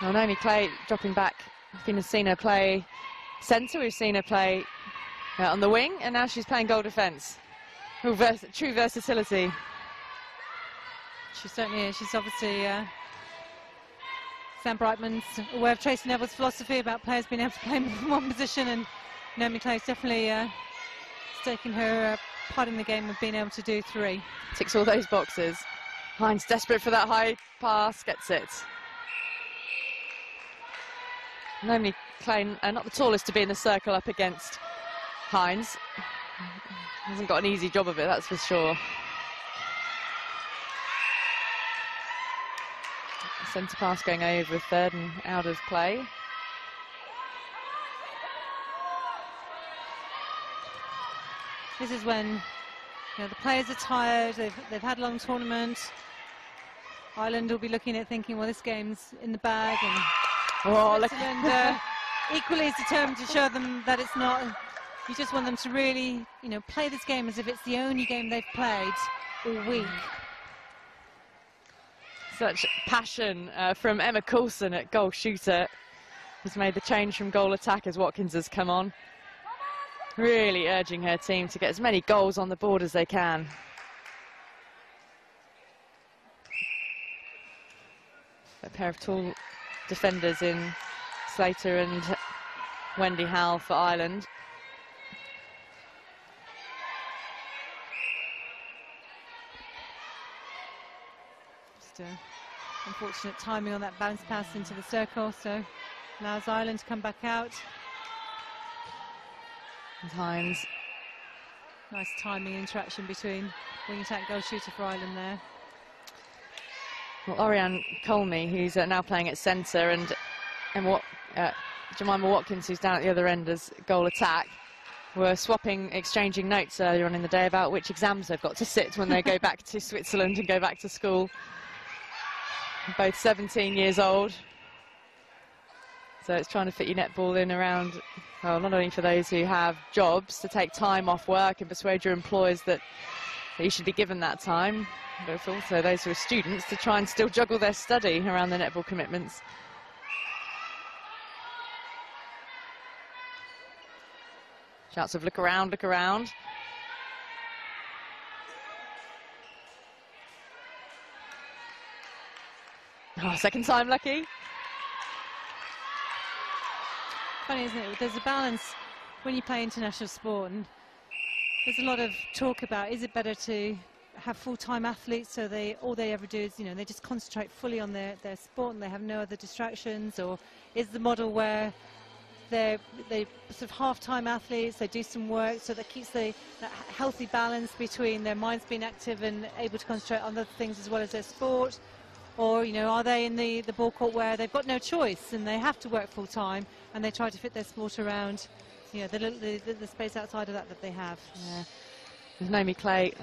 [SPEAKER 1] Well, Naomi Clay dropping back. We've seen her play centre, we've seen her play on the wing, and now she's playing goal defence. True versatility.
[SPEAKER 2] She certainly is. She's obviously Sam Brightman's aware of Tracy Neville's philosophy about players being able to play in one position, and Naomi Clay's definitely taking her part in the game of being able to do 3.
[SPEAKER 1] Ticks all those boxes. Hines desperate for that high pass, gets it. Naomi Clay, not the tallest to be in the circle up against Hines. Hasn't got an easy job of it, that's for sure. Centre pass going over third and out of play.
[SPEAKER 2] This is when the players are tired, they've had a long tournament. Ireland will be looking at thinking, well, this game's in the bag, and Switzerland equally is determined to show them that it's not. You just want them to really, play this game as if it's the only game they've played all week.
[SPEAKER 1] Such passion from Emma Coulson at goal shooter. Has made the change from goal attack as Watkins has come on. Really urging her team to get as many goals on the board as they can. A pair of tall defenders in Slater and Wendy Howell for Ireland.
[SPEAKER 2] Just unfortunate timing on that bounce pass into the circle, so allows Ireland to come back out.
[SPEAKER 1] And Hines.
[SPEAKER 2] Nice timing interaction between wing attack goal shooter for Ireland there.
[SPEAKER 1] Well, Oriane Colmy, who's now playing at centre, and Jemima Watkins, who's down at the other end as goal attack, were exchanging notes earlier on in the day about which exams they've got to sit when they go back to Switzerland and go back to school. Both 17 years old. So it's trying to fit your netball in around, well, not only for those who have jobs to take time off work and persuade your employers that you should be given that time, but also those who are students to try and still juggle their study around the netball commitments. Shouts of look around, look around. Oh, second time lucky.
[SPEAKER 2] Funny, isn't it? There's a balance when you play international sport, and there's a lot of talk about, is it better to have full-time athletes so all they ever do is, they just concentrate fully on their sport and they have no other distractions, or is the model where they sort of half-time athletes, they do some work, so that keeps that healthy balance between their minds being active and able to concentrate on other things as well as their sport? Or, are they in the ball court where they've got no choice and they have to work full-time and they try to fit their sport around, the space outside of that they have?
[SPEAKER 1] Yeah. There's Naomi Clay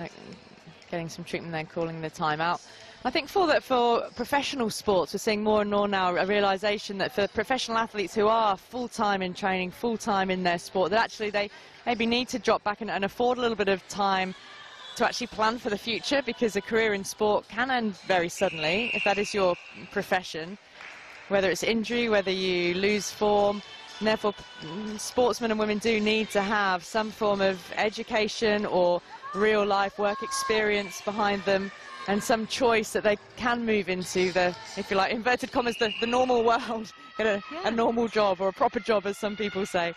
[SPEAKER 1] getting some treatment there, calling the timeout. I think for professional sports, we're seeing more and more now a realisation that for professional athletes who are full-time in training, full-time in their sport, that actually they maybe need to drop back and afford a little bit of time to actually plan for the future, because a career in sport can end very suddenly if that is your profession, whether it's injury, whether you lose form. And therefore, sportsmen and women do need to have some form of education or real-life work experience behind them, and some choice that they can move into the, if you like, inverted commas, the normal world, get a normal job, or a proper job, as some people say,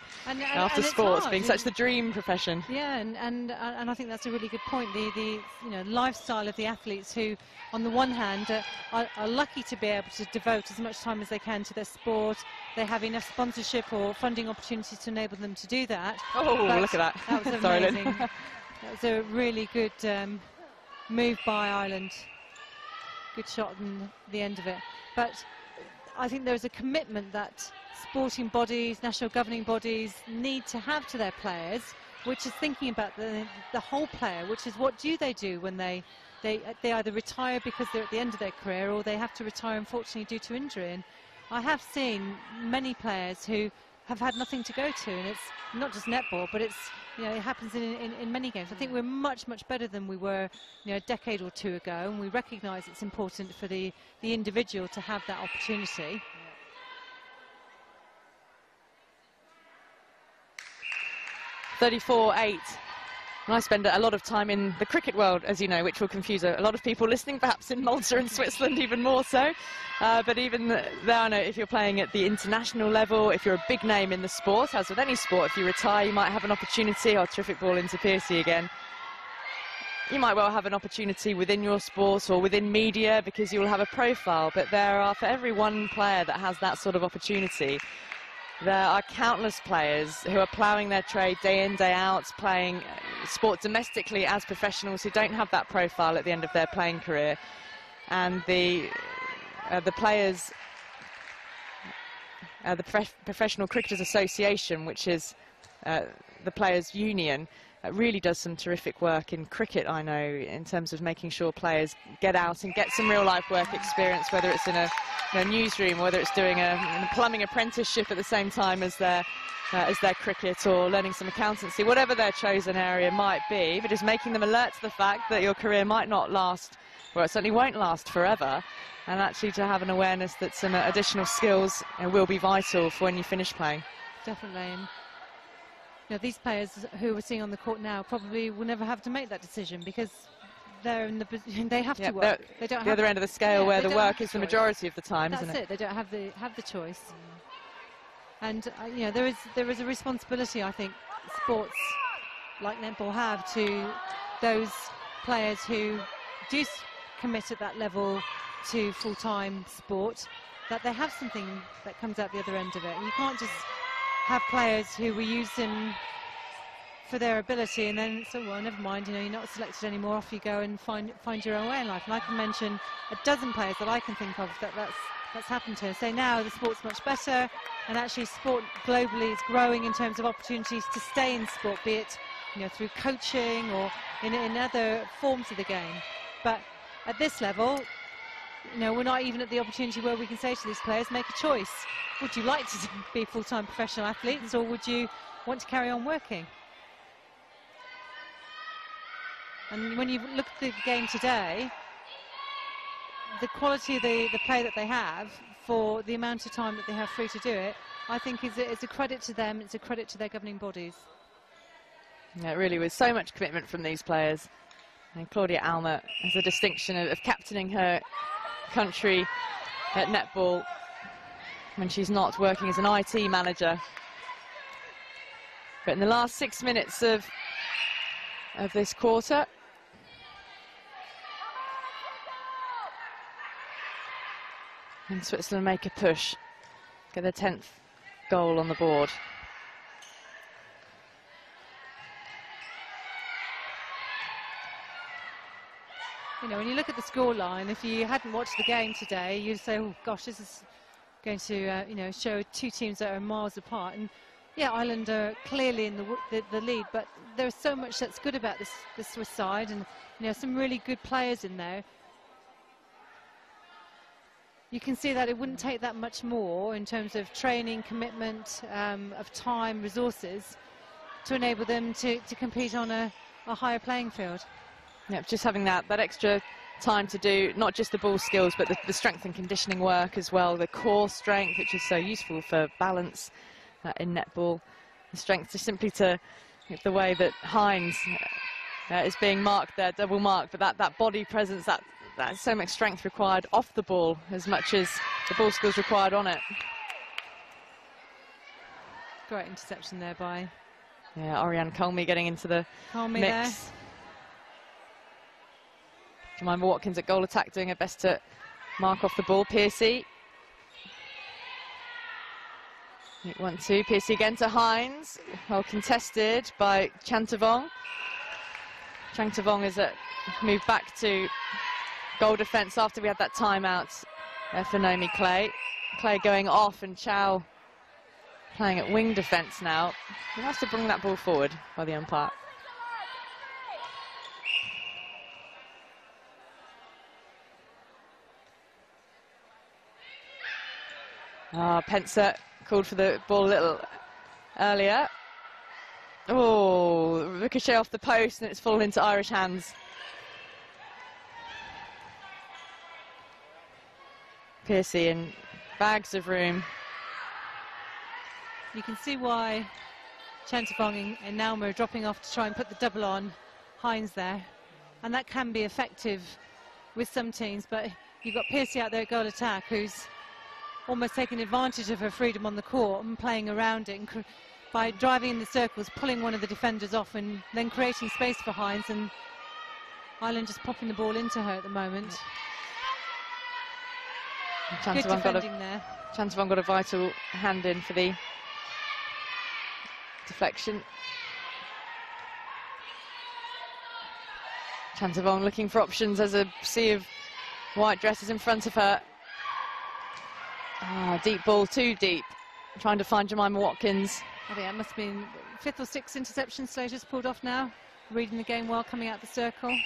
[SPEAKER 1] after sports being such the dream profession.
[SPEAKER 2] Yeah, and I think that's a really good point. The lifestyle of the athletes who, on the one hand, are lucky to be able to devote as much time as they can to their sport. They have enough sponsorship or funding opportunities to enable them to do that.
[SPEAKER 1] Oh, look at that!
[SPEAKER 2] That was amazing. That was a really good move by Ireland. Good shot in the end of it. But I think there's a commitment that sporting bodies, national governing bodies need to have to their players, which is thinking about the whole player, which is what do they do when they either retire because they're at the end of their career, or they have to retire unfortunately due to injury. And I have seen many players who have had nothing to go to, and it's not just netball, but it's, it happens in many games. I think we're much better than we were, a decade or two ago, and we recognise it's important for the individual to have that opportunity.
[SPEAKER 1] 34-8. And I spend a lot of time in the cricket world, as you know, which will confuse a lot of people listening, perhaps in Malta and Switzerland even more so. But even there, I know if you're playing at the international level, if you're a big name in the sport, as with any sport, if you retire, you might have an opportunity. Oh, terrific ball into Piercy again. You might well have an opportunity within your sport or within media, because you will have a profile. But there are, for every one player that has that sort of opportunity, there are countless players who are ploughing their trade day in, day out, playing sport domestically as professionals, who don't have that profile at the end of their playing career. And the players, the Professional Cricketers Association, which is the players' union, really does some terrific work in cricket, I know, in terms of making sure players get out and get some real-life work experience, whether it's in a newsroom, whether it's doing a plumbing apprenticeship at the same time as their cricket, or learning some accountancy, whatever their chosen area might be, but just making them alert to the fact that your career might not last, or it certainly won't last forever, and actually to have an awareness that some additional skills will be vital for when you finish playing.
[SPEAKER 2] Definitely. And these players who we're seeing on the court now probably will never have to make that decision, because they're in they have to work. They don't
[SPEAKER 1] the
[SPEAKER 2] have
[SPEAKER 1] other end of the scale, where the work is the majority of the time,
[SPEAKER 2] That's
[SPEAKER 1] isn't it?
[SPEAKER 2] They don't have the choice. And there is a responsibility, I think, sports like netball have to those players who do commit at that level to full-time sport, that they have something that comes out the other end of it. And you can't just have players who we use them for their ability and then so, well, never mind, you're not selected anymore, off you go and find your own way in life. And I can mention a dozen players that I can think of that's happened to. So now the sport's much better, and actually sport globally is growing in terms of opportunities to stay in sport, be it through coaching or in other forms of the game. But at this level, we're not even at the opportunity where we can say to these players, make a choice. Would you like to be full-time professional athletes, or would you want to carry on working? And when you look at the game today, the quality of the play that they have for the amount of time that they have free to do it, I think is a credit to them, it's a credit to their governing bodies.
[SPEAKER 1] Yeah, it really was so much commitment from these players. And Claudia Alma has the distinction of captaining her country at netball when she's not working as an IT manager. But in the last 6 minutes of this quarter, and Switzerland make a push, get their 10th goal on the board.
[SPEAKER 2] When you look at the scoreline, if you hadn't watched the game today, you'd say, oh gosh, this is going to show two teams that are miles apart. And yeah, Ireland are clearly in the lead, but there's so much that's good about this Swiss side, and some really good players in there. you can see that it wouldn't take that much more in terms of training, commitment, of time, resources, to enable them to compete on a higher playing field.
[SPEAKER 1] Yep, just having that extra time to do not just the ball skills, but the strength and conditioning work as well, the core strength, which is so useful for balance in netball. The strength just simply to the way that Hines is being marked there, double marked, but that body presence, that's so much strength required off the ball as much as the ball skills required on it.
[SPEAKER 2] Great interception there by
[SPEAKER 1] Oriane Colmy getting into the mix.
[SPEAKER 2] There.
[SPEAKER 1] Jemima Watkins at goal attack doing her best to mark off the ball. Piercy. 1-2. Piercy again to Hines. Well contested by Chantavong. Chantavong is moved back to goal defence after we had that timeout for Naomi Clay. Clay going off and Chow playing at wing defence now. He has to bring that ball forward by the umpire. Pencer called for the ball a little earlier. Oh, ricochet off the post and it's fallen into Irish hands. Piercy in bags of room.
[SPEAKER 2] You can see why Chantavong and Nauma are dropping off to try and put the double on Hines there. And that can be effective with some teams, but you've got Piercy out there at goal attack who's almost taking advantage of her freedom on the court and playing around it and by driving in the circles, pulling one of the defenders off and then creating space for Hines, and Ireland just popping the ball into her at the moment. Good defending there.
[SPEAKER 1] Chantavong got a vital hand in for the deflection. Chantavong looking for options as a sea of white dresses in front of her. Deep ball, too deep. Trying to find Jemima Watkins.
[SPEAKER 2] I think that must have been 5th or 6th interception Slater's pulled off now. Reading the game well, coming out the circle.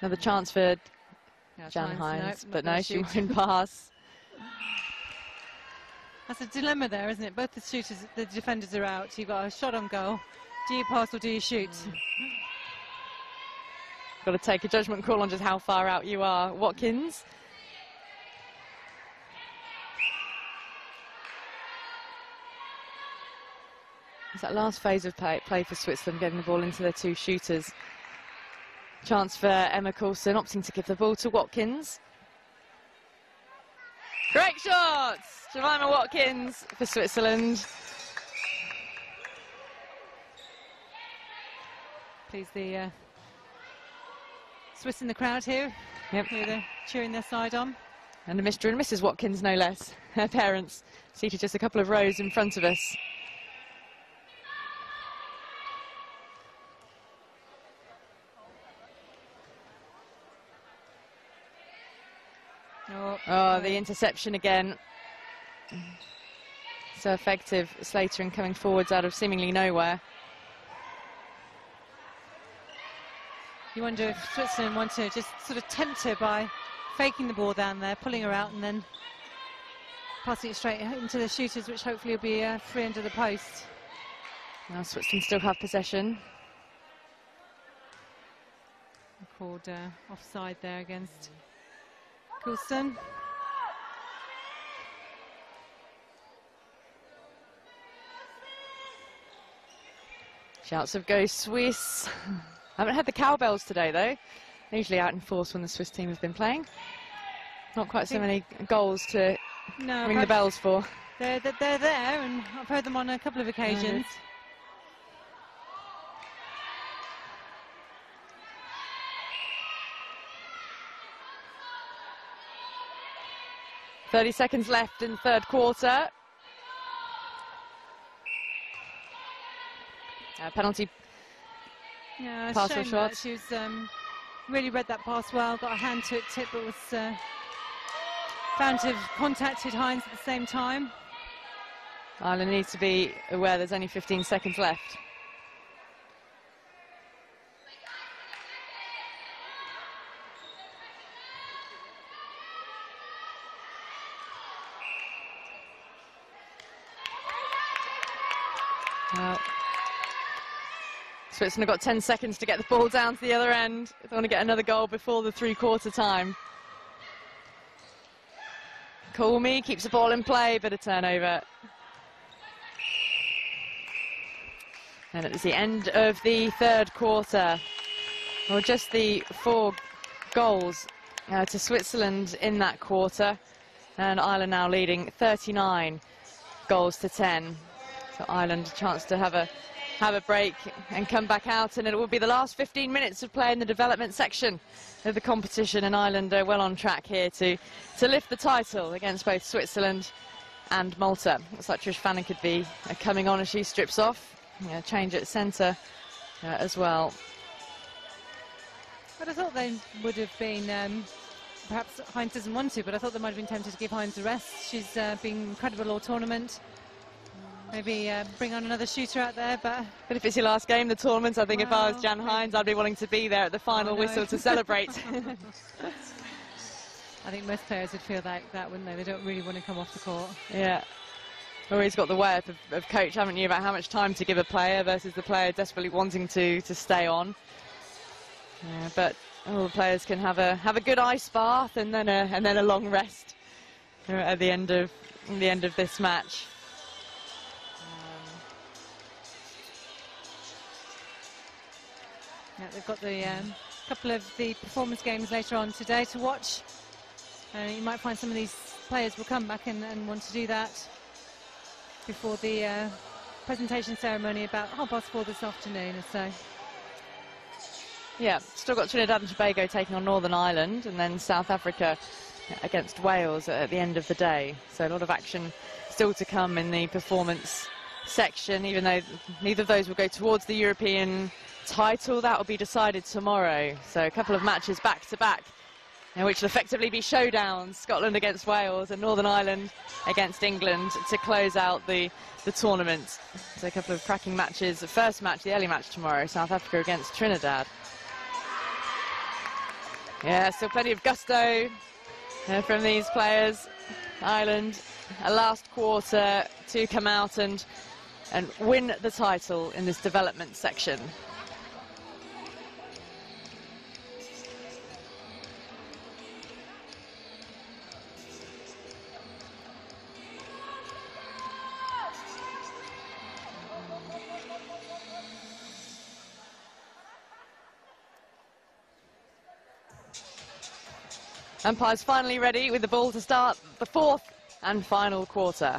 [SPEAKER 1] Another chance for Jan Hines, but no, she won't pass.
[SPEAKER 2] That's a dilemma there, isn't it? Both the defenders are out. You've got a shot on goal. Do you pass or do you shoot?
[SPEAKER 1] Got to take a judgment call on just how far out you are. Watkins. It's that last phase of play for Switzerland, getting the ball into their two shooters. Chance for Emma Coulson, opting to give the ball to Watkins. Great shots! Jemima Watkins for Switzerland.
[SPEAKER 2] Please, the Swiss in the crowd here.
[SPEAKER 1] Yep.
[SPEAKER 2] Here they're cheering their side on.
[SPEAKER 1] And a Mr. and Mrs. Watkins, no less. Her parents seated just a couple of rows in front of us. Oh, the interception again. So effective, Slater, in coming forwards out of seemingly nowhere.
[SPEAKER 2] You wonder if Switzerland want to just sort of tempt her by faking the ball down there, pulling her out and then passing it straight into the shooters, which hopefully will be free under the post.
[SPEAKER 1] Now Switzerland still have possession.
[SPEAKER 2] Called offside there against Coulson.
[SPEAKER 1] Shouts of go Swiss. Haven't had the cowbells today though. They're usually out in force when the Swiss team have been playing. Not quite so many goals to ring the bells for.
[SPEAKER 2] They're there, and I've heard them on a couple of occasions.
[SPEAKER 1] 30 seconds left in the third quarter. Penalty
[SPEAKER 2] Yeah,
[SPEAKER 1] pass or
[SPEAKER 2] shame
[SPEAKER 1] shot.
[SPEAKER 2] that. She was really read that pass well, got a hand to it, tip, but was found to have contacted Hines at the same time.
[SPEAKER 1] Ireland needs to be aware there's only 15 seconds left. Well, Switzerland have got 10 seconds to get the ball down to the other end. They want to get another goal before the three-quarter time. Colmy keeps the ball in play, but a turnover. And it was the end of the third quarter. Well, just the 4 goals to Switzerland in that quarter. And Ireland now leading 39 goals to 10. So Ireland a chance to have a break and come back out, and it will be the last 15 minutes of play in the development section of the competition, and Ireland are well on track here to lift the title against both Switzerland and Malta. Looks like Trish Fanning could be coming on as she strips off. Yeah, change at centre as well.
[SPEAKER 2] But I thought they would have been, perhaps Hines doesn't want to, but I thought they might have been tempted to give Hines a rest. She's been incredible all tournament. Maybe bring on another shooter out there, but
[SPEAKER 1] if it's your last game, the tournament, I think if I was Jan Hines, I'd be wanting to be there at the final whistle to celebrate.
[SPEAKER 2] I think most players would feel like that, wouldn't they? They don't really want to come off the court.
[SPEAKER 1] Yeah. Always got the way of coach, haven't you, about how much time to give a player versus the player desperately wanting to stay on. Yeah, but all the players can have a good ice bath and then a long rest at the end of this match.
[SPEAKER 2] Yeah, they've got the couple of the performance games later on today to watch. You might find some of these players will come back and want to do that before the presentation ceremony about 4:30 this afternoon or so.
[SPEAKER 1] Yeah, still got Trinidad and Tobago taking on Northern Ireland, and then South Africa against Wales at the end of the day. So a lot of action still to come in the performance section, even though neither of those will go towards the European title. That will be decided tomorrow. So a couple of matches back to back, which will effectively be showdowns: Scotland against Wales and Northern Ireland against England to close out the tournament. So a couple of cracking matches. The first match, the early match tomorrow, South Africa against Trinidad. Yeah, still plenty of gusto from these players. Ireland, a last quarter to come out and win the title in this development section. Umpire's finally ready with the ball to start the fourth and final quarter.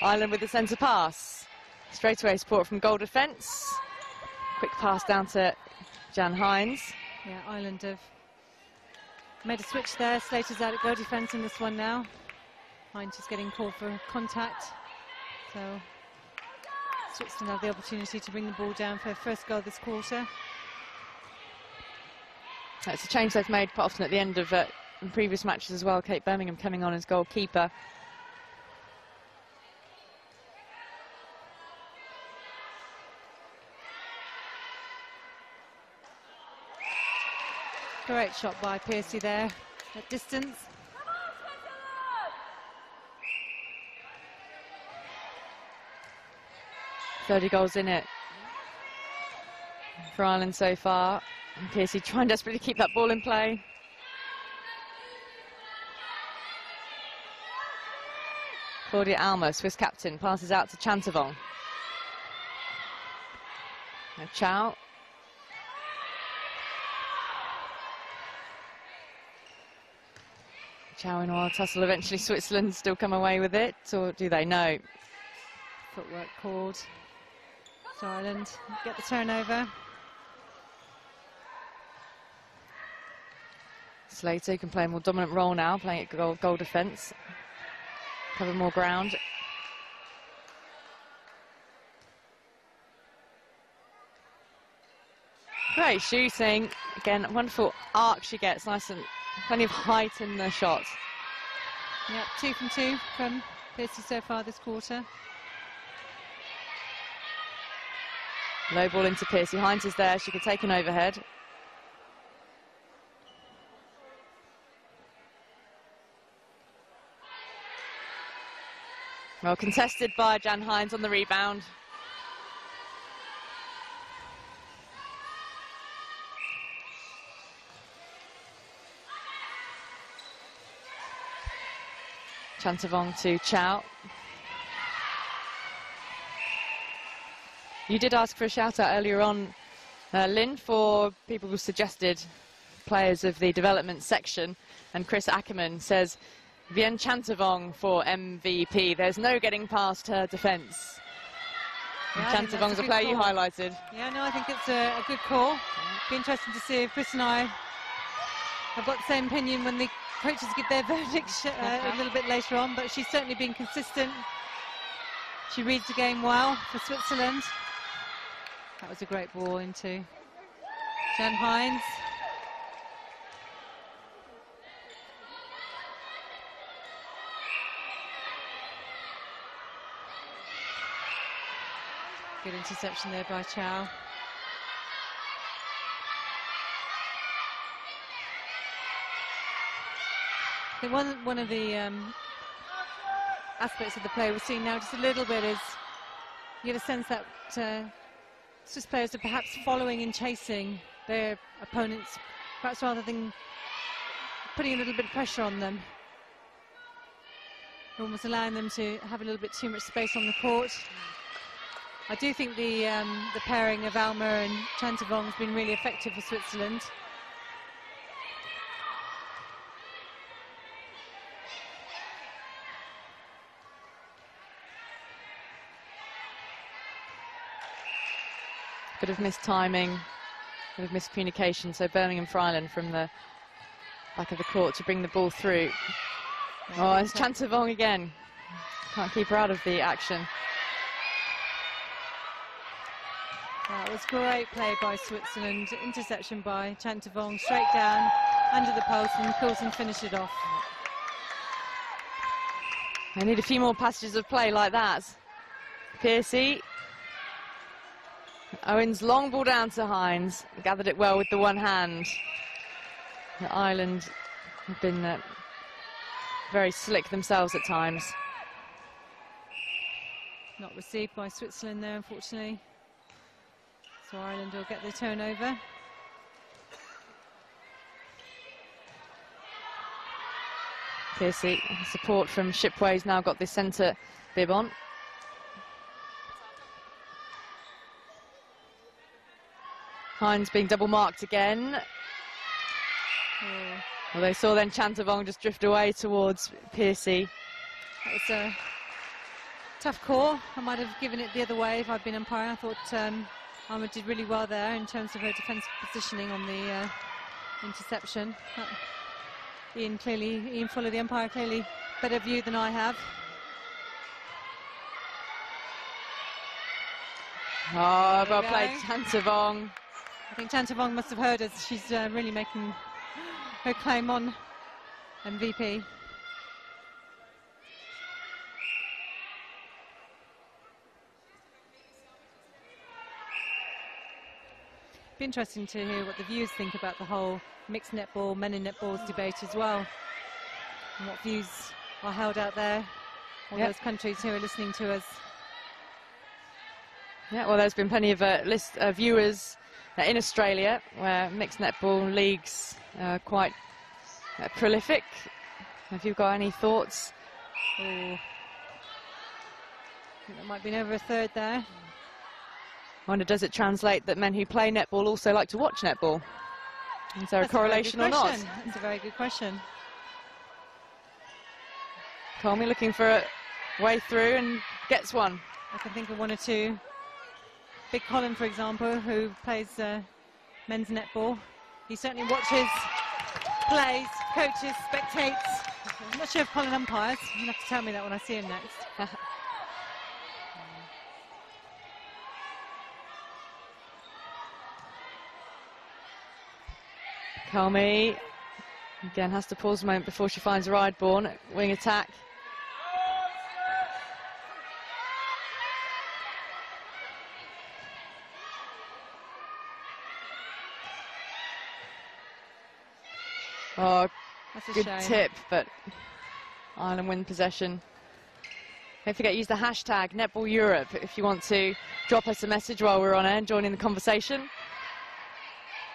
[SPEAKER 1] Ireland with the centre pass. Straightaway support from goal defence. Quick pass down to Jan Hines.
[SPEAKER 2] Yeah, Ireland have made a switch there. Slater's out at goal defence in this one now. Hines is getting called for contact. So Switzerland have the opportunity to bring the ball down for their first goal this quarter.
[SPEAKER 1] That's a change they've made quite often at the end of in previous matches as well. Kate Birmingham coming on as goalkeeper.
[SPEAKER 2] Great shot by Piercy there at distance.
[SPEAKER 1] $30 goals in it for Ireland so far. And Piercy trying desperately to keep that ball in play. Claudia Alma, Swiss captain, passes out to Chantavong. Now Chow. Chow in a wild tussle. Eventually Switzerland still come away with it, or do they? No.
[SPEAKER 2] Footwork called. So Ireland get the turnover.
[SPEAKER 1] Slater can play a more dominant role now, playing at goal defence. Cover more ground. Great shooting. Again, wonderful arc she gets. Nice and plenty of height in the shot.
[SPEAKER 2] Yep, 2 from 2 from Piercy so far this quarter.
[SPEAKER 1] Low ball into Piercy. Hines is there. She could take an overhead. Well, contested by Jan Hines on the rebound. Chantavong to Chow. You did ask for a shout out earlier on, Lynn, for people who suggested players of the development section, and Chris Ackerman says Vien Chantavong for MVP. There's no getting past her defence.
[SPEAKER 2] Yeah,
[SPEAKER 1] Chantavong's a player you highlighted.
[SPEAKER 2] Yeah, no, I think it's a good call. Be interesting to see if Chris and I have got the same opinion when the coaches give their verdict a little bit later on, but she's certainly been consistent. She reads the game well for Switzerland. That was a great ball into Jan Hines. Good interception there by Chow. I think one of the aspects of the play we're seeing now just a little bit is you get a sense that Swiss players are perhaps following and chasing their opponents, perhaps rather than putting a little bit of pressure on them. Almost allowing them to have a little bit too much space on the court. I do think the pairing of Alma and Chantavong has been really effective for Switzerland.
[SPEAKER 1] Bit of missed timing, bit of miscommunication, so Birmingham for Ireland from the back of the court to bring the ball through. Oh, it's Chantavong again. Can't keep her out of the action.
[SPEAKER 2] That was great play by Switzerland. Interception by Chantavong, straight down under the post, and Coulson finished it off.
[SPEAKER 1] They need a few more passages of play like that. Piercy. Owens, long ball down to Hines. Gathered it well with the one hand. The Ireland have been very slick themselves at times.
[SPEAKER 2] Not received by Switzerland there, unfortunately. So Ireland will get the turnover.
[SPEAKER 1] Piercy, support from Shipway's now got the centre bib on. Hines being double marked again. Well, they saw then Chantavong just drift away towards Piercy.
[SPEAKER 2] That was a tough call. I might have given it the other way if I'd been umpire. I thought Alma did really well there in terms of her defensive positioning on the interception. Ian Fuller, the umpire, clearly better view than I have.
[SPEAKER 1] Oh, well played, Chantavong.
[SPEAKER 2] I think Chantavong must have heard us. She's really making her claim on MVP. Be interesting to hear what the viewers think about the whole mixed netball, men in netballs debate as well, and what views are held out there, all those countries who are listening to us.
[SPEAKER 1] Yeah, well, there's been plenty of viewers in Australia, where mixed netball leagues are quite prolific. Have you got any thoughts?
[SPEAKER 2] Oh, I think that might be over a third there.
[SPEAKER 1] I wonder, does it translate that men who play netball also like to watch netball? Is there a correlation or not?
[SPEAKER 2] That's a very good question.
[SPEAKER 1] Colmy looking for a way through and gets one.
[SPEAKER 2] I can think of one or two. Big Colin, for example, who plays men's netball. He certainly watches, plays, coaches, spectates. I'm not sure if Colin umpires. You'll have to tell me that when I see him next.
[SPEAKER 1] Comey again has to pause a moment before she finds Rideborn. Wing attack. Oh,
[SPEAKER 2] That's a
[SPEAKER 1] good
[SPEAKER 2] shame.
[SPEAKER 1] tip, but Ireland win possession. Don't forget, use the hashtag Netball Europe if you want to drop us a message while we're on air and join in the conversation.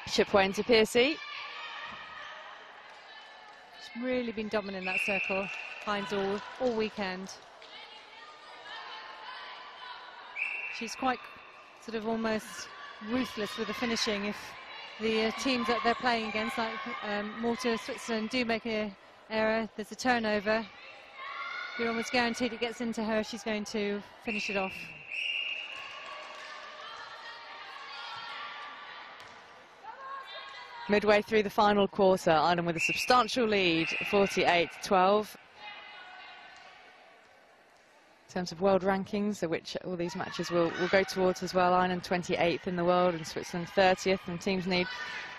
[SPEAKER 1] Shipway into Piercy.
[SPEAKER 2] She's really been dominant in that circle, Hines, all weekend. She's quite sort of almost ruthless with the finishing. If the teams that they're playing against, like Malta, Switzerland, do make an error, there's a turnover, you're almost guaranteed it gets into her, she's going to finish it off.
[SPEAKER 1] Midway through the final quarter, Ireland with a substantial lead, 48-12. In terms of world rankings, which all these matches will go towards as well. Ireland 28th in the world and Switzerland 30th, and teams need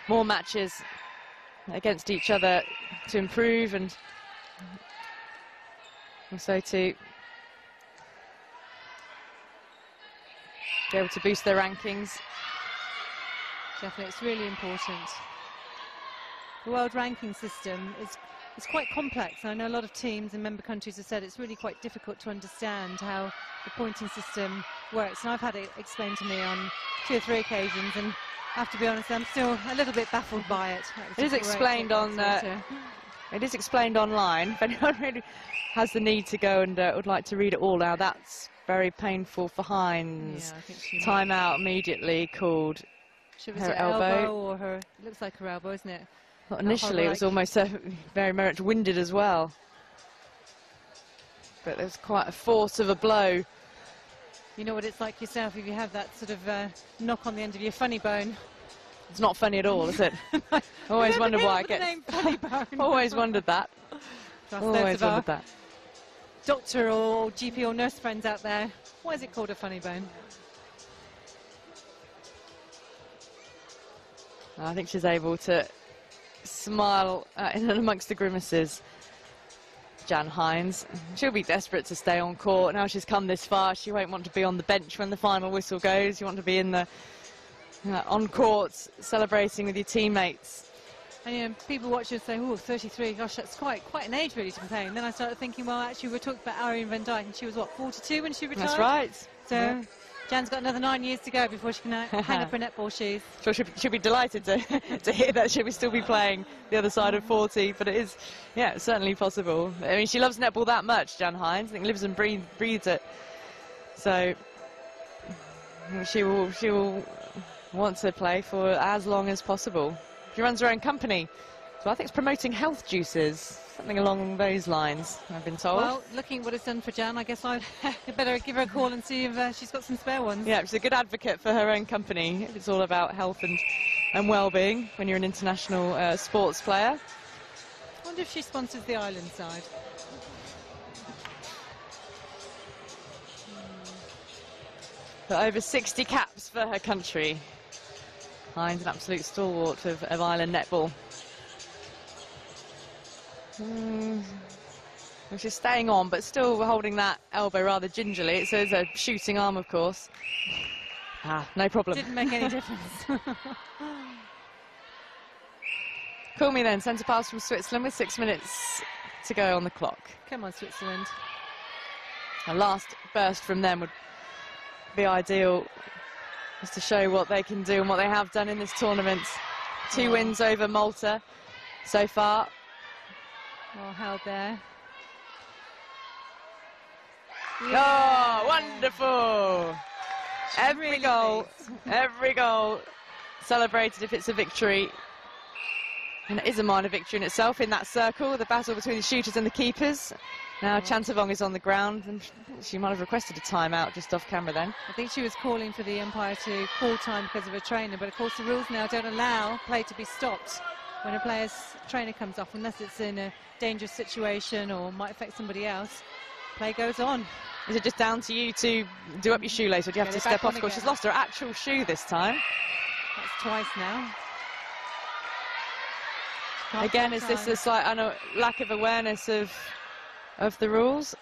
[SPEAKER 1] more matches against each other to improve and also to be able to boost their rankings.
[SPEAKER 2] Definitely, it's really important. The world ranking system is quite complex. I know a lot of teams and member countries have said it's really quite difficult to understand how the pointing system works. And I've had it explained to me on 2 or 3 occasions, and I have to be honest, I'm still a little bit baffled by it.
[SPEAKER 1] It is explained on. It is explained online. If anyone really has the need to go and would like to read it all now, that's very painful for Hines.
[SPEAKER 2] Yeah, I think she
[SPEAKER 1] Timeout immediately called.
[SPEAKER 2] Should it
[SPEAKER 1] her
[SPEAKER 2] was her elbow or her? It looks like her elbow, isn't it?
[SPEAKER 1] Well, initially, it was almost very much winded as well. But there's quite a force of a blow.
[SPEAKER 2] You know what it's like yourself if you have that sort of knock on the end of your funny bone.
[SPEAKER 1] It's not funny at all, is it? Always wondered why it gets.
[SPEAKER 2] Funny bone.
[SPEAKER 1] Always wondered that. Always wondered that.
[SPEAKER 2] Doctor or GP or nurse friends out there, why is it called a funny bone?
[SPEAKER 1] I think she's able to smile in and amongst the grimaces. Jan Hines, she'll be desperate to stay on court. Now she's come this far, she won't want to be on the bench when the final whistle goes. You want to be in the on court celebrating with your teammates.
[SPEAKER 2] And you know, people watch and say, oh, 33, gosh, that's quite an age really to be playing. Then I started thinking, well, actually we're talking about Irene van Dijk, and she was what, 42 when she retired?
[SPEAKER 1] That's right.
[SPEAKER 2] So yeah. Jan's got another 9 years to go before she can hang up her netball shoes.
[SPEAKER 1] Sure, she'll be delighted to hear that she'll still be playing the other side of 40, but it is, yeah, certainly possible. I mean, she loves netball that much, Jan Hines. I think lives and breathes it. So she will want to play for as long as possible. She runs her own company, so I think it's promoting health juices. Something along those lines, I've been told.
[SPEAKER 2] Well, looking at what it's done for Jan, I guess I'd better give her a call and see if she's got some spare ones.
[SPEAKER 1] Yeah, she's a good advocate for her own company. It's all about health and well-being when you're an international sports player.
[SPEAKER 2] I wonder if she sponsors the island side.
[SPEAKER 1] But over 60 caps for her country. Hines, an absolute stalwart of Ireland netball. She's staying on, but still holding that elbow rather gingerly. It says a shooting arm, of course. No problem.
[SPEAKER 2] Didn't make any difference.
[SPEAKER 1] Call me then. Centre pass from Switzerland with 6 minutes to go on the clock.
[SPEAKER 2] Come on, Switzerland.
[SPEAKER 1] A last burst from them would be ideal, just to show what they can do and what they have done in this tournament. 2 wins over Malta so far.
[SPEAKER 2] Well held there.
[SPEAKER 1] Yeah. Oh, wonderful! Every goal celebrated if it's a victory. And it is a minor victory in itself in that circle, the battle between the shooters and the keepers. Now Chantavong is on the ground, and she might have requested a timeout just off camera then.
[SPEAKER 2] I think she was calling for the umpire to call time because of her trainer, but of course the rules now don't allow play to be stopped when a player's trainer comes off, unless it's in a dangerous situation or might affect somebody else. Play goes on.
[SPEAKER 1] Is it just down to you to do up your shoelace, or do you have to step off? Of course, she's lost her actual shoe this time.
[SPEAKER 2] That's twice now.
[SPEAKER 1] Again, is this a slight lack of awareness of the rules?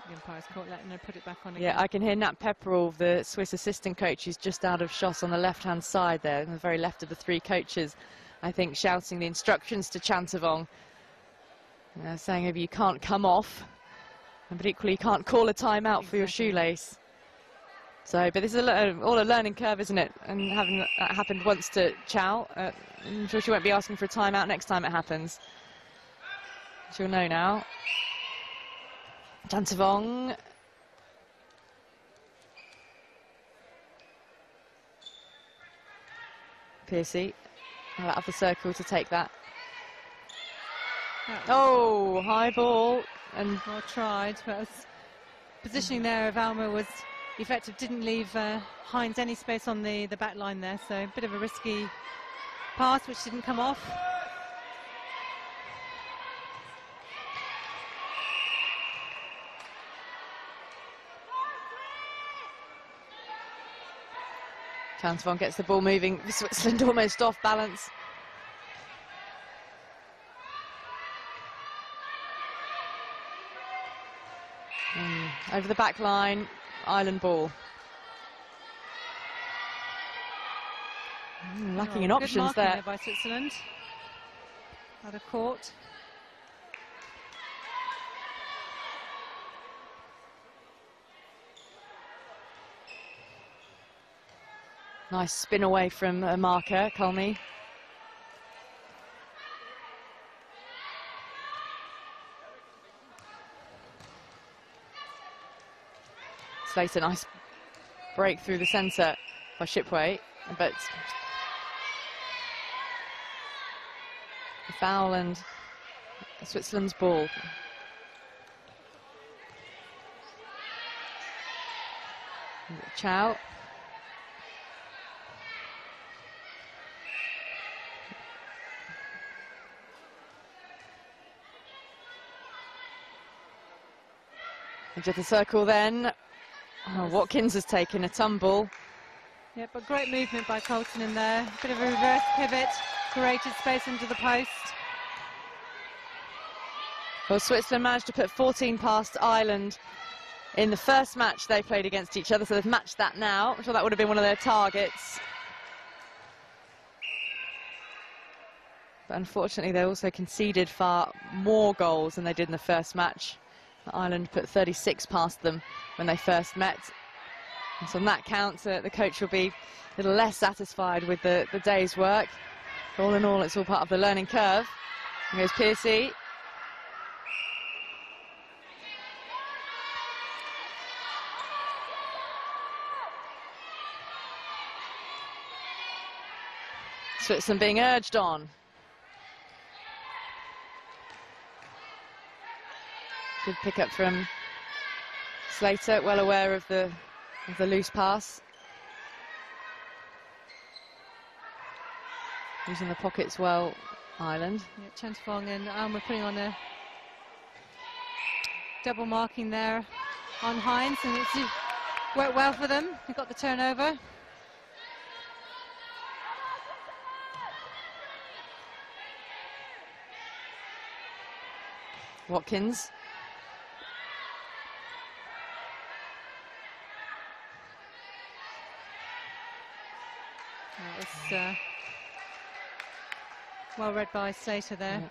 [SPEAKER 2] The umpire's caught letting her put it back on again.
[SPEAKER 1] Yeah, I can hear Nat Pepperell, the Swiss assistant coach, who's just out of shot on the left-hand side there, on the very left of the three coaches, I think, shouting the instructions to Chantavong, saying maybe you can't come off, but equally you can't call a timeout for your shoelace. So, but this is all a learning curve, isn't it? And having that happened once to Chow, I'm sure she won't be asking for a timeout next time it happens. She'll know now. Chantavong. Piercy out of the circle to take that. Oh, high ball. And
[SPEAKER 2] well tried, but positioning there of Alma was effective, didn't leave Hines any space on the back line there, so a bit of a risky pass which didn't come off.
[SPEAKER 1] Chantavong gets the ball moving, Switzerland almost off balance. Over the back line, Ireland ball. Lacking in options there
[SPEAKER 2] by Switzerland. Out of court.
[SPEAKER 1] Nice spin away from a marker, Colney. Slater, nice break through the centre by Shipway, but the foul and Switzerland's ball. Chow. Into the circle then. Oh, Watkins has taken a tumble.
[SPEAKER 2] Yeah, but great movement by Colton in there. Bit of a reverse pivot, created space into the post.
[SPEAKER 1] Well, Switzerland managed to put 14 past Ireland in the first match they played against each other, so they've matched that now. I'm sure that would have been one of their targets. But unfortunately, they also conceded far more goals than they did in the first match. Ireland put 36 past them when they first met. And so on that count, the coach will be a little less satisfied with the day's work. But all in all, it's all part of the learning curve. Here goes Piercy. Switzerland being urged on. Good pick up from Slater, well aware of the loose pass. Using the pockets well, Ireland.
[SPEAKER 2] Yeah, Chantavong and Alma putting on a double marking there on Hines, and it's worked well for them. They got the turnover.
[SPEAKER 1] Watkins.
[SPEAKER 2] That was well read by Slater there.
[SPEAKER 1] Yeah.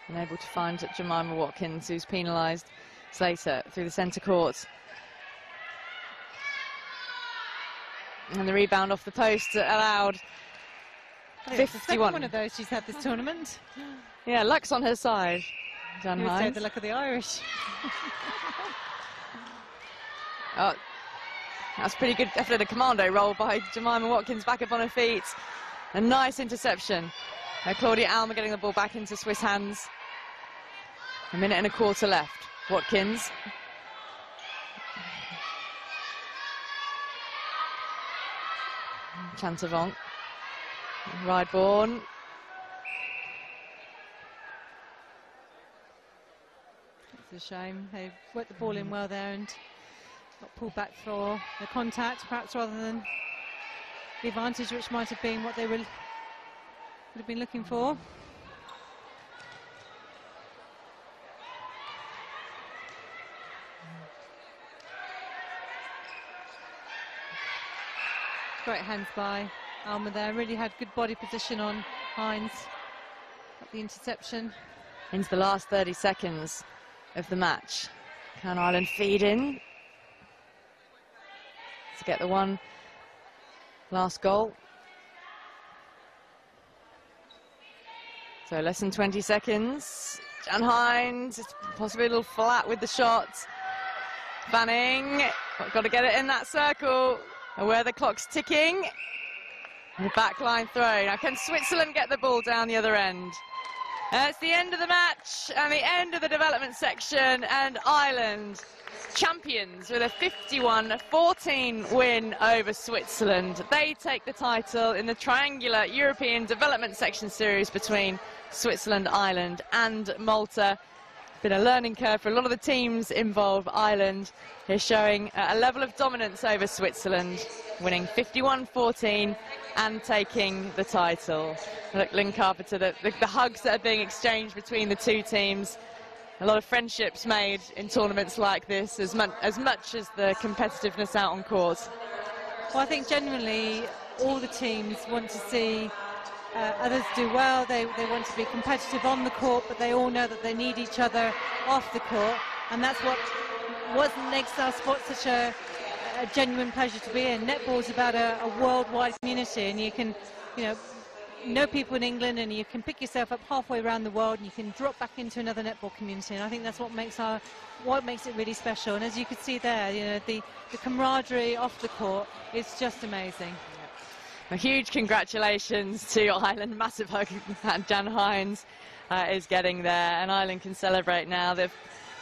[SPEAKER 1] And able to find Jemima Watkins, who's penalised Slater through the centre court. And the rebound off the post allowed 51.
[SPEAKER 2] It's the second one of those she's had this tournament.
[SPEAKER 1] Yeah, luck's on her side. Jan
[SPEAKER 2] Who
[SPEAKER 1] Hines.
[SPEAKER 2] said the luck of the Irish?
[SPEAKER 1] Oh, that's pretty good effort at a commando roll by Jemima Watkins, back up on her feet. A nice interception. Claudia Alma getting the ball back into Swiss hands. A minute and a quarter left. Watkins. Chantavong. Rideborn.
[SPEAKER 2] It's a shame. They worked the ball in well there and got pulled back for the contact, perhaps rather than the advantage, which might have been what they would have been looking for. great hands by Alma there. Really had good body position on Hines at the interception.
[SPEAKER 1] Into the last 30 seconds of the match. Can Ireland feed in to get the one last goal? So less than 20 seconds. Jan Hines, possibly a little flat with the shot. Fanning, got to get it in that circle where the clock's ticking. The backline throw. Now can Switzerland get the ball down the other end? It's the end of the match and the end of the development section, and Ireland champions with a 51-14 win over Switzerland. They take the title in the triangular European development section series between Switzerland, Ireland and Malta. Been a learning curve for a lot of the teams involved. Ireland is showing a level of dominance over Switzerland, winning 51-14 and taking the title. Look, Lynn Carpenter, the hugs that are being exchanged between the two teams. A lot of friendships made in tournaments like this, as much as the competitiveness out on court.
[SPEAKER 2] Well, I think genuinely all the teams want to see others do well. They want to be competitive on the court, but they all know that they need each other off the court, and that's what makes our sport such a genuine pleasure to be in. Netball is about a worldwide community, and you can, know people in England, and you can pick yourself up halfway around the world, and you can drop back into another netball community. And I think that's what makes it really special. And as you can see there, the camaraderie off the court is just amazing.
[SPEAKER 1] A huge congratulations to Ireland. Massive hug that Jan Hines is getting there, and Ireland can celebrate now. They've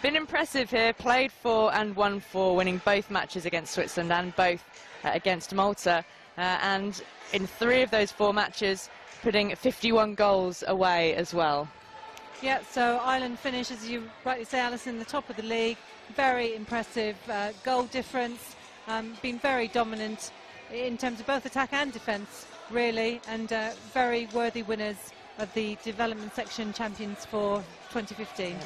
[SPEAKER 1] been impressive here, played 4 and won 4, winning both matches against Switzerland and both against Malta, and in 3 of those 4 matches putting 51 goals away as well.
[SPEAKER 2] Yeah, so Ireland finish, as you rightly say, Alison, the top of the league. Very impressive goal difference, been very dominant in terms of both attack and defence, really, and very worthy winners of the development section champions for 2015.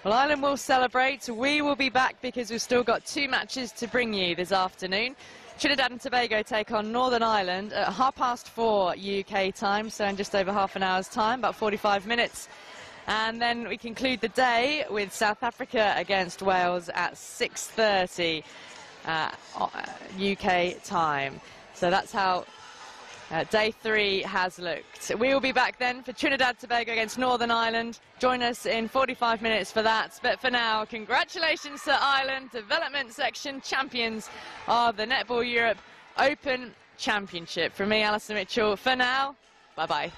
[SPEAKER 1] Well, Ireland will celebrate. We will be back because we've still got 2 matches to bring you this afternoon. Trinidad and Tobago take on Northern Ireland at 4:30 UK time, so in just over half an hour's time, about 45 minutes. And then we conclude the day with South Africa against Wales at 6:30 UK time. So that's how day 3 has looked. We will be back then for Trinidad Tobago against Northern Ireland. Join us in 45 minutes for that. But for now, congratulations to Ireland, development section champions of the Netball Europe Open Championship. From me, Alison Mitchell, for now, bye-bye.